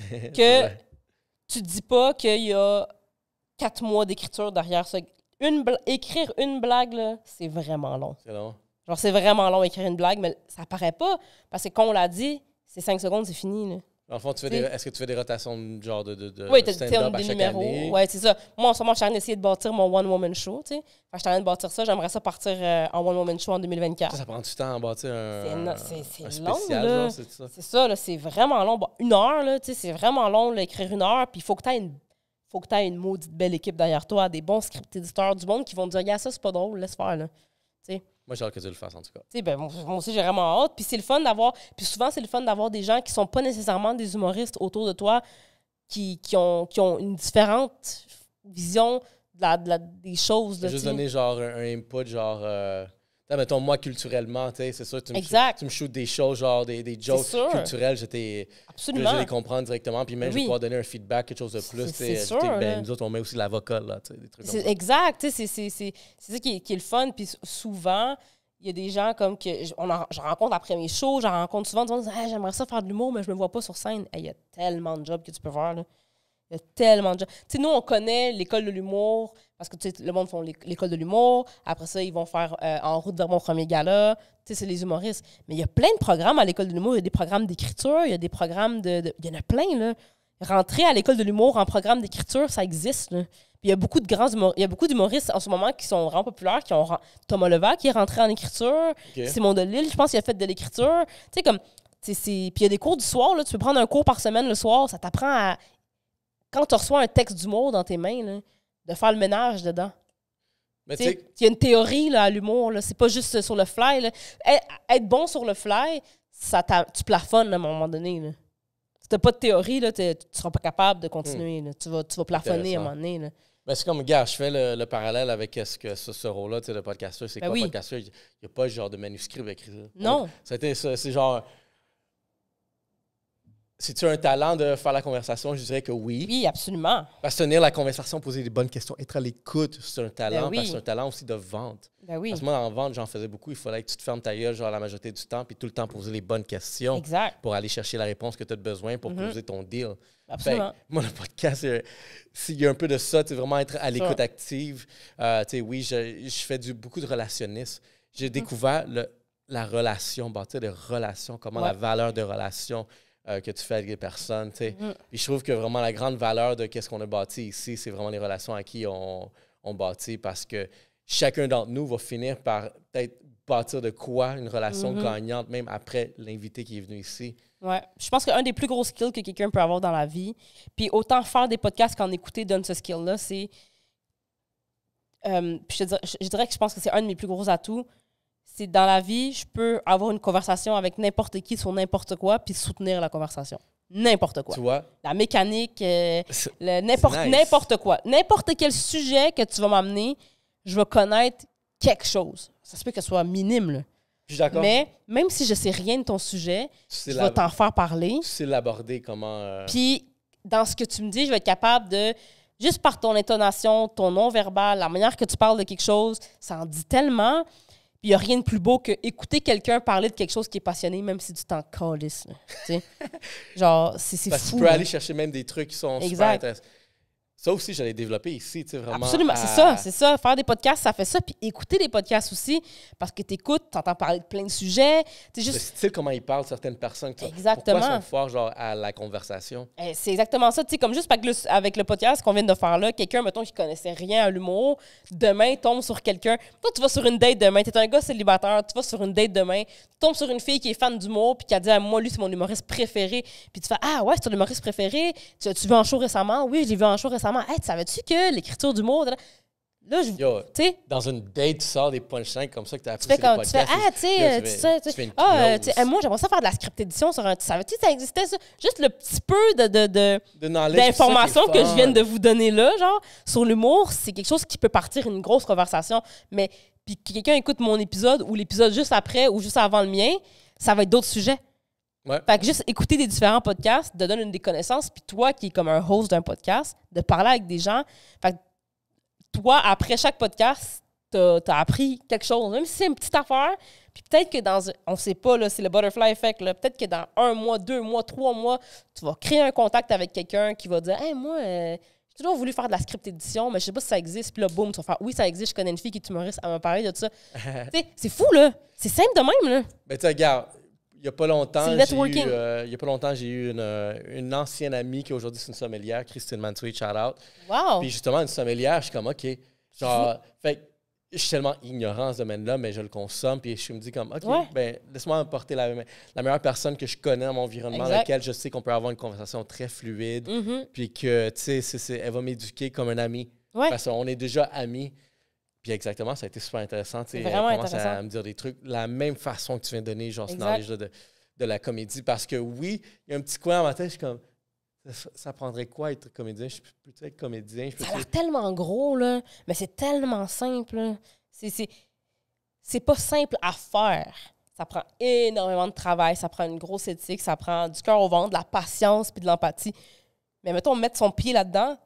que tu te dis pas qu'il y a 4 mois d'écriture derrière ça. Écrire une blague, là, c'est vraiment long. C'est long. Genre, c'est vraiment long écrire une blague, mais ça paraît pas. Parce que, quand on l'a dit, c'est 5 secondes, c'est fini, là. Dans le fond, est-ce que tu fais des rotations de genre de stand-up à chaque année? Oui, c'est ça. Moi, en ce moment, je suis en train d'essayer de bâtir mon one-woman show, tu sais. Je suis en train de bâtir ça. J'aimerais ça partir en one-woman show en 2024. Ça prend du temps à bâtir un spécial, long, là. C'est ça? C'est ça, là. C'est vraiment long. Bon, 1 heure, là, tu sais, c'est vraiment long, là, écrire 1 heure. Puis il faut que tu aies faut que tu aies une maudite belle équipe derrière toi, des bons script éditeurs, du monde qui vont te dire, regarde, ça, c'est pas drôle, laisse faire, là. T'sais. Moi, j'ai hâte que tu le fasses, en tout cas. Ben, moi aussi, j'ai vraiment hâte. Puis c'est le fun d'avoir... Puis souvent, c'est le fun d'avoir des gens qui sont pas nécessairement des humoristes autour de toi, qui ont une différente vision des choses. Juste donner, genre, un input, genre... mettons, moi, culturellement, c'est sûr, tu me shootes des choses, genre des jokes culturels, Absolument. Je les comprends directement, puis même, je vais pouvoir donner un feedback, quelque chose de plus. C'est sûr. Nous autres, on met aussi la vocale, là, des trucs comme ça. Exact, c'est ça qui est le fun, puis souvent, il y a des gens comme que je rencontre après mes shows, j'en rencontre souvent, des gens disent j'aimerais ça faire de l'humour, mais je me vois pas sur scène. Il y a tellement de jobs que tu peux faire, là. Il y a tellement de jobs. Tu sais, nous, on connaît l'école de l'humour, parce que le monde font l'école de l'humour. Après ça, ils vont faire En route vers mon premier gala. Tu sais, c'est les humoristes. Mais il y a plein de programmes à l'école de l'humour. Il y a des programmes d'écriture, il y a des programmes il y en a plein, là. Rentrer à l'école de l'humour en programme d'écriture, ça existe, là. Puis il y a beaucoup d'humoristes en ce moment qui sont vraiment populaires, Thomas Levac qui est rentré en écriture, Simon Delille, je pense qu'il a fait de l'écriture. Tu sais, comme... Puis il y a des cours du soir, là. Tu peux prendre un cours par semaine le soir, ça t'apprend à... Quand tu reçois un texte d'humour dans tes mains, là, de faire le ménage dedans. Il y a une théorie là, à l'humour. Là. C'est pas juste sur le fly. Là. Être bon sur le fly, tu plafonnes là, à un moment donné. Là. Si t'as pas de théorie, là, tu seras pas capable de continuer. Là. Tu vas plafonner à un moment donné. Là. Ben, c'est comme, gars, je fais le parallèle avec ce rôle-là, le podcasteur. C'est quoi le podcasteur? Il n'y a pas ce genre de manuscrit écrit ça. Non. C'est genre... C'est-tu un talent de faire la conversation? Je dirais que oui. Oui, absolument. Parce que tenir la conversation, poser des bonnes questions, être à l'écoute, c'est un talent. Parce que c'est un talent aussi de vente. Ben oui. Parce que moi, en vente, j'en faisais beaucoup. Il fallait que tu te fermes ta gueule genre la majorité du temps puis tout le temps poser les bonnes questions. Exact. Pour aller chercher la réponse que tu as besoin pour poser ton deal. Absolument. Moi, le podcast, s'il y a un peu de ça, vraiment être à l'écoute active. Oui, je fais beaucoup de relationnisme. J'ai découvert la relation, bâtir des relations, comment la valeur de relation que tu fais avec les personnes. Puis je trouve que vraiment la grande valeur de ce qu'on a bâti ici, c'est vraiment les relations à qui on bâtit parce que chacun d'entre nous va finir par peut-être bâtir de quoi une relation gagnante, même après l'invité qui est venu ici. Ouais. Je pense qu'un des plus gros skills que quelqu'un peut avoir dans la vie, puis autant faire des podcasts qu'en écouter donne ce skill-là, c'est... puis je dirais que je pense que c'est un de mes plus gros atouts. C'est dans la vie, je peux avoir une conversation avec n'importe qui sur n'importe quoi puis soutenir la conversation. N'importe quoi. Tu vois? La mécanique, n'importe quoi. N'importe quel sujet que tu vas m'amener, je vais connaître quelque chose. Ça se peut que ce soit minime, là. Je suis d'accord. Mais même si je sais rien de ton sujet, je vais t'en faire parler. Tu sais l'aborder comment... Puis, dans ce que tu me dis, je vais être capable de... Juste par ton intonation, ton non-verbal, la manière que tu parles de quelque chose, ça en dit tellement... Puis il n'y a rien de plus beau que écouter quelqu'un parler de quelque chose qui est passionné, même si tu t'en calisses. Genre, c'est fou. Parce que tu peux aller chercher même des trucs qui sont super intéressants. Ça aussi, j'allais développer ici, tu sais, vraiment. Absolument, c'est ça. Faire des podcasts, ça fait ça. Puis écouter des podcasts aussi, parce que tu écoutes, tu entends parler de plein de sujets. Le style, comment ils parlent, certaines personnes. Exactement. Pourquoi ils sont forts, genre, à la conversation. C'est exactement ça. Tu sais, comme juste avec le podcast qu'on vient de faire là, quelqu'un, mettons, qui connaissait rien à l'humour, demain, tombe sur quelqu'un. Toi, tu vas sur une date demain, tu es un gars célibataire, tu vas sur une date demain, tu tombes sur une fille qui est fan d'humour, puis qui a dit, moi, lui, c'est mon humoriste préféré. Puis tu fais, ah ouais, c'est ton humoriste préféré. Tu vu en show récemment? Oui, je l'ai vu en show récemment. Hey, savais-tu que l'écriture d'humour... Là, dans une date, tu sors des punchlines comme ça que tu as appris sur les podcasts. Tu fais, moi, j'aimerais ça faire de la script édition sur un... Savais-tu que ça existait, ça? Juste le petit peu d'informations que je viens de vous donner là, genre, sur l'humour, c'est quelque chose qui peut partir une grosse conversation. Mais puis que quelqu'un écoute mon épisode ou l'épisode juste après ou juste avant le mien, ça va être d'autres sujets. Ouais. Fait que juste écouter des différents podcasts te donne des connaissances, puis toi, qui es comme un host d'un podcast, de parler avec des gens. Fait que toi, après chaque podcast, t'as appris quelque chose, même si c'est une petite affaire. Puis peut-être que on sait pas, là, c'est le butterfly effect, là, peut-être que dans 1 mois, 2 mois, 3 mois, tu vas créer un contact avec quelqu'un qui va dire « Hey, moi, j'ai toujours voulu faire de la script édition, mais je sais pas si ça existe. » Puis là, boum, tu vas faire « Oui, ça existe, je connais une fille qui est humoriste, elle m'a parlé de ça. » Tu sais, c'est fou, là. C'est simple de même, là. Ben, tu sais, regarde, il n'y a pas longtemps, j'ai eu une ancienne amie qui aujourd'hui c'est une sommelière, Christine Mansouit, shout out. Wow. Puis justement, une sommelière, je suis comme OK. Genre, fait je suis tellement ignorant dans ce domaine-là, mais je le consomme, puis je me dis comme, OK, Ouais. ben, laisse-moi apporter la meilleure personne que je connais dans mon environnement, Exact. avec laquelle je sais qu'on peut avoir une conversation très fluide, puis que, tu sais, elle va m'éduquer comme un ami. Ouais. Parce qu'on est déjà amis. Puis exactement, ça a été super intéressant. Tu sais, Vraiment elle commence intéressant. à me dire des trucs de la même façon que tu viens de donner, genre, ce Exact. knowledge-là de la comédie. Parce que oui, il y a un petit coin dans ma tête, je suis comme, ça prendrait quoi être comédien? Je peux-tu être comédien? Ça a l'air tellement gros, là, mais c'est tellement simple. Là. C'est pas simple à faire. Ça prend énormément de travail, ça prend une grosse éthique, ça prend du cœur au ventre, de la patience puis de l'empathie. Mais mettons, mettre son pied là-dedans,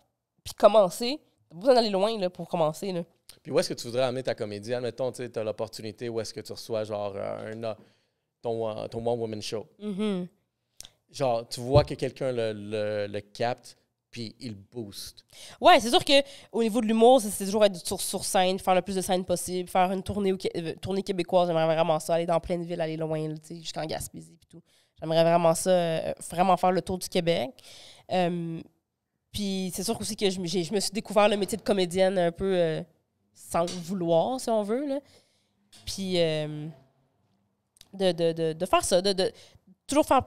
puis commencer. T'as pas besoin d'aller loin là, pour commencer. Là. Puis où est-ce que tu voudrais amener ta comédie? Admettons, tu as l'opportunité où est-ce que tu reçois genre ton One Woman Show. Mm-hmm. Genre, tu vois que quelqu'un le capte, puis il booste. Ouais, c'est sûr qu'au niveau de l'humour, c'est toujours être sur scène, faire le plus de scènes possible, faire une tournée, tournée québécoise. J'aimerais vraiment ça, aller dans plein de villes, aller loin, là, jusqu'en Gaspésie et tout. J'aimerais vraiment ça, vraiment faire le tour du Québec. Puis c'est sûr aussi que je me suis découvert le métier de comédienne un peu sans le vouloir, si on veut. Là. Puis de faire ça, de toujours faire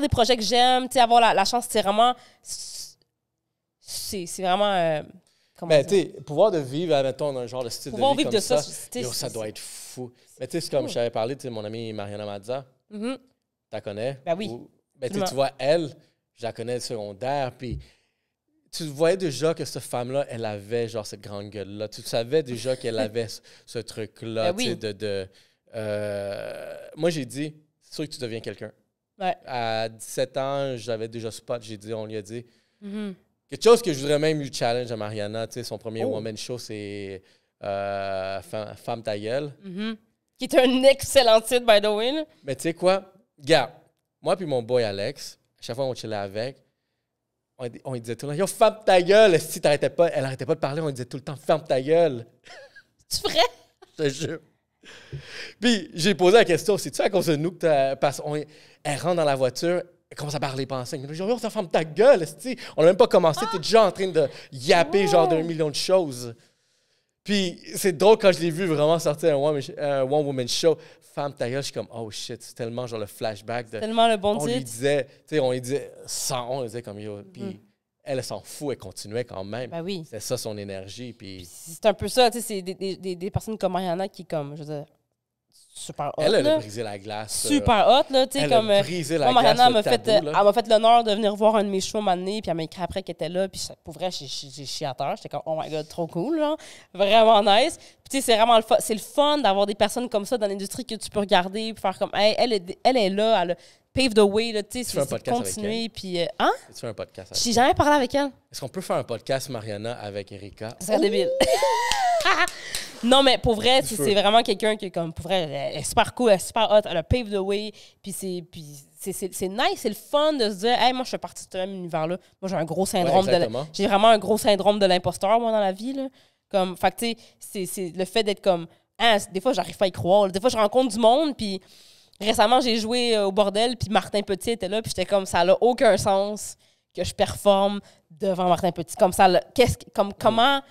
des projets que j'aime, avoir la chance, c'est vraiment... C'est vraiment... Ben, tu sais, pouvoir de vivre, admettons, un genre de style pouvoir de vie vivre comme de ça, ça doit être fou. Mais tu sais, c'est comme je t'avais parlé, tu sais, mon amie Mariana Mazza, Mm-hmm. tu la connais? Ben oui. Ben, tu vois, elle, je la connais du secondaire, puis tu voyais déjà que cette femme-là, elle avait genre cette grande gueule-là. Tu savais déjà qu'elle avait ce truc-là, Ben tu sais, oui. Moi, j'ai dit, c'est sûr que tu deviens quelqu'un. Ouais. À 17 ans, j'avais déjà spot, on lui a dit. Mm-hmm. Quelque chose que je voudrais même lui challenge à Mariana, tu sais, son premier Oh. woman show, c'est Femme ta gueule. Mm-hmm. Qui est un excellent titre, by the way. Là. Mais tu sais quoi? Regarde, moi puis mon boy Alex, à chaque fois qu'on chillait avec, on lui disait tout le temps, yo, ferme ta gueule! Si elle arrêtait pas de parler, on lui disait tout le temps, ferme ta gueule! C'est vrai? Je te jure. Puis j'ai posé la question, c'est-tu à cause de nous que elle rentre dans la voiture, elle commence à parler pas enceinte. Je dis, yo, ça ferme ta gueule! esti. On n'a même pas commencé, t'es déjà en train de yapper genre d'un million de choses. Puis c'est drôle quand je l'ai vu vraiment sortir un One Woman Show. Femme ta gueule, je suis comme, oh shit, c'est tellement genre le flashback de. Tellement le bon On lui titre. disait, tu sais, on lui disait 100, on lui disait comme yo. Puis elle s'en fout, elle continuait quand même. Ben oui. C'est ça son énergie. Puis C'est un peu ça, tu sais, c'est des personnes comme Mariana qui, comme, je veux dire, super hot. elle là. a brisé la glace. Super hot, là, tu sais, Elle comme... a brisé la moi, glace. Mariana le tabou, là. elle m'a fait l'honneur de venir voir un de mes shows un moment donné, puis elle m'a écrit après qu'elle était là, puis pour vrai, j'ai chié à terre. J'étais comme, oh my God, trop cool, genre. Vraiment nice. Puis tu sais, c'est vraiment le fun d'avoir des personnes comme ça dans l'industrie que tu peux regarder, puis faire comme, hey, elle est là, elle a pave the way, là, tu sais, fais un c'est podcast avec continuer, puis... Hein? Tu fais un podcast avec J'ai jamais parlé avec elle. Est-ce qu'on peut faire un podcast, Mariana, avec Erika? Ça serait débile. Non, mais pour vrai, Du feu. c'est vraiment quelqu'un qui, comme, pour vrai, elle est super cool, elle est super hot, elle a paved the way, puis c'est nice, c'est le fun de se dire, hey, moi, je fais partie de ce même univers-là. Moi, j'ai un gros syndrome exactement. j'ai vraiment un gros syndrome de l'imposteur, moi, dans la vie, là. Comme, fait que, tu sais, c'est le fait d'être comme, hein, des fois, j'arrive pas à y croire. Des fois, je rencontre du monde, puis récemment, j'ai joué au bordel, puis Martin Petit était là, puis j'étais comme, ça n'a aucun sens que je performe devant Martin Petit. Comme ça, comment...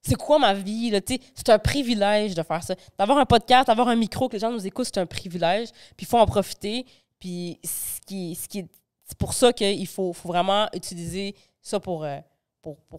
C'est quoi ma vie? Là, c'est un privilège de faire ça. D'avoir un podcast, d'avoir un micro, que les gens nous écoutent, c'est un privilège. Puis il faut en profiter. Puis c'est pour ça qu'il faut vraiment utiliser ça pour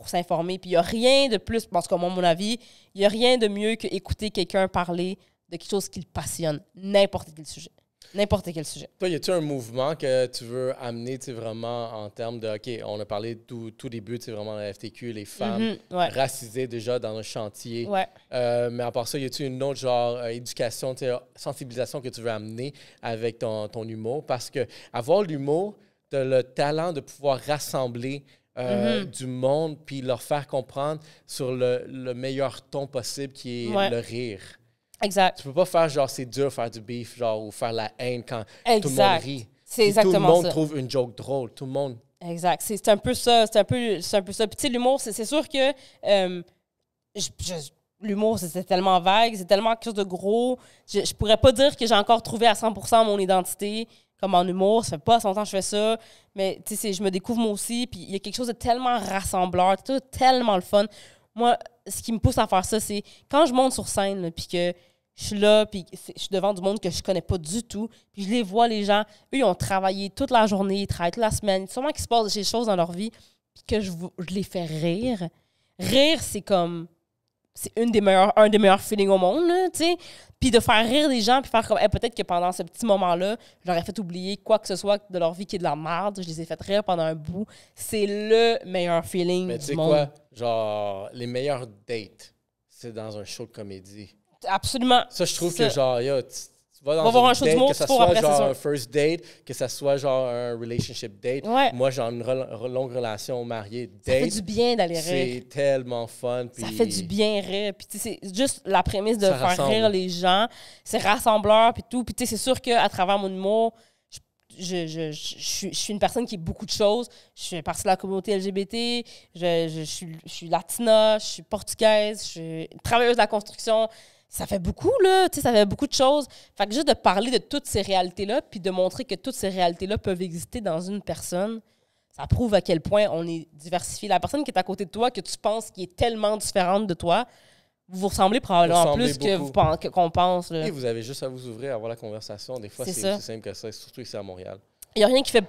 s'informer. Puis il n'y a rien de plus, parce que moi, à mon avis, il n'y a rien de mieux qu'écouter quelqu'un parler de quelque chose qui le passionne. N'importe quel sujet. N'importe quel sujet. Toi, y a-tu un mouvement que tu veux amener, tu sais, vraiment en termes de, OK, on a parlé tout début, tu sais, vraiment la FTQ, les femmes Ouais. racisées déjà dans le chantier. Ouais. Mais à part ça, y a-tu une autre genre éducation, tu sais, sensibilisation que tu veux amener avec ton humour? Parce que avoir l'humour, tu as le talent de pouvoir rassembler du monde puis leur faire comprendre sur le meilleur ton possible qui est le rire. Exact. Tu peux pas faire genre c'est dur faire du beef genre ou faire la haine quand tout le monde rit. C'est Puis exactement ça. tout le monde trouve une joke drôle, tout le monde. Exact. C'est un peu ça. C'est un peu ça. Puis tu sais, l'humour, c'est sûr que l'humour, c'est tellement vague, c'est tellement quelque chose de gros. Je pourrais pas dire que j'ai encore trouvé à 100% mon identité comme en humour. Ça fait pas longtemps que je fais ça. Mais tu sais, je me découvre moi aussi. Puis il y a quelque chose de tellement rassembleur, tellement le fun. Moi, ce qui me pousse à faire ça, c'est quand je monte sur scène, là, puis que je suis là, puis je suis devant du monde que je connais pas du tout, puis je les vois, les gens, eux, ils ont travaillé toute la journée, ils travaillent toute la semaine, sûrement qu'il se passe des choses dans leur vie, puis que je les fais rire. Rire, c'est comme... C'est un des meilleurs feelings au monde, tu sais. Puis de faire rire des gens, puis faire comme, peut-être que pendant ce petit moment-là, je leur ai fait oublier quoi que ce soit de leur vie qui est de la merde. Je les ai fait rire pendant un bout. C'est le meilleur feeling Mais du tu sais monde. quoi? Genre, les meilleurs dates, c'est dans un show de comédie. Absolument. Ça, je trouve que genre, yo, tu vas dans voir un un show de date, mots, que ça pour soit après, genre c'est un sûr. first date, que ça soit genre un relationship date. Ouais. Moi, j'ai une longue relation mariée Ça fait date. du bien d'aller rire. C'est tellement fun. Ça puis- fait du bien rire. Puis, tu sais, c'est juste la prémisse de Ça faire rassemble. rire les gens. C'est rassembleur, puis tout. Puis, tu sais, c'est sûr qu'à travers mon humour, je suis une personne qui est beaucoup de choses. Je fais partie de la communauté LGBT. Je suis latina, je suis portugaise, je suis travailleuse de la construction. Ça fait beaucoup, là. Tu sais, ça fait beaucoup de choses. Fait que juste de parler de toutes ces réalités-là, puis de montrer que toutes ces réalités-là peuvent exister dans une personne, ça prouve à quel point on est diversifié. La personne qui est à côté de toi, que tu penses qui est tellement différente de toi, vous ressemblez probablement Vous ressemblez plus que beaucoup. qu'on pense. Là. Et vous avez juste à vous ouvrir, à avoir la conversation. Des fois, C'est c'est ça. aussi simple que ça, surtout ici à Montréal. Il n'y a rien qui fait...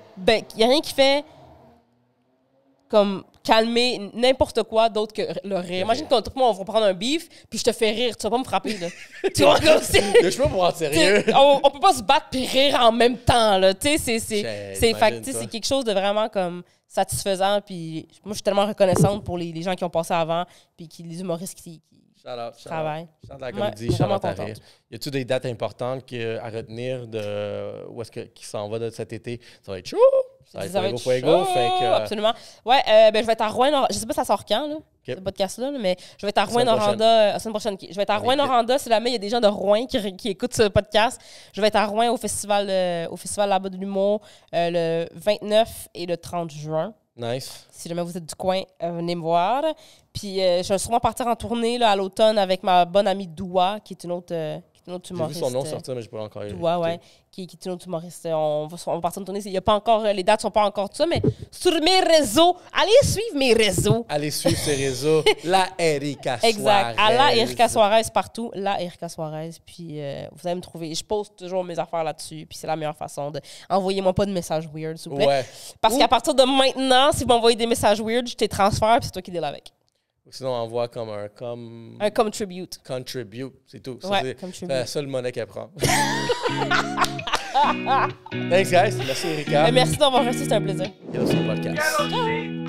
il y a rien qui fait comme calmer n'importe quoi d'autre que le rire. Imagine qu'on on va prendre un beef, puis je te fais rire. Tu vas pas me frapper, là. Tu vois, comme c'est... Je suis pas pour en sérieux. On peut pas se battre puis rire en même temps, là. Tu sais, J'imagine ça. c'est quelque chose de vraiment comme satisfaisant. Puis moi, je suis tellement reconnaissante pour les gens qui ont passé avant, puis les humoristes qui Shout out, travaillent. Shout out à la Ouais, comédie, shout vraiment out à contente. rire. Y a-tu des dates importantes à retenir de où est-ce qui s'en va de cet été? Ça va être chaud! Ça va être fuego. chaud, Fait que, absolument. Ouais, ben, je vais être à Rouen. Je sais pas ça sort quand, là, ce podcast-là, là, mais je vais être à semaine Rouen-Noranda la semaine prochaine. Ok. Je vais être à Allez, Rouen-Noranda. Si jamais il y a des gens de Rouen qui écoutent ce podcast, je vais être à Rouen au festival là-bas de l'humour le 29 et le 30 juin. Nice. Si jamais vous êtes du coin, venez me voir. Puis je vais sûrement partir en tournée là, à l'automne avec ma bonne amie Doua, qui est une autre J'ai vu humoriste. son nom sortir, mais je peux encore Doua, ouais, qui est une autre humoriste. On va partir en tournée. Il y a pas encore, les dates sont pas encore tout ça, mais sur mes réseaux, allez suivre mes réseaux. Allez suivre ses réseaux. La Erika Suarez. Exact. À la Erika Suarez partout. La Erika Suarez. Puis vous allez me trouver. Je poste toujours mes affaires là-dessus. Puis c'est la meilleure façon de... Envoyez-moi pas de messages weird, s'il vous plaît. Ouais. Parce qu'à partir de maintenant, si vous m'envoyez des messages weird, je te transfère puis c'est toi qui deals avec. Ou sinon, on envoie comme Un contribute. contribute. C'est tout. Ça, Ouais, c'est contribute. la seule monnaie qu'elle prend. Thanks, guys. Merci, Erika. Merci d'avoir reçu, c'était un plaisir. Et là, sur le podcast. Yellow Sheep,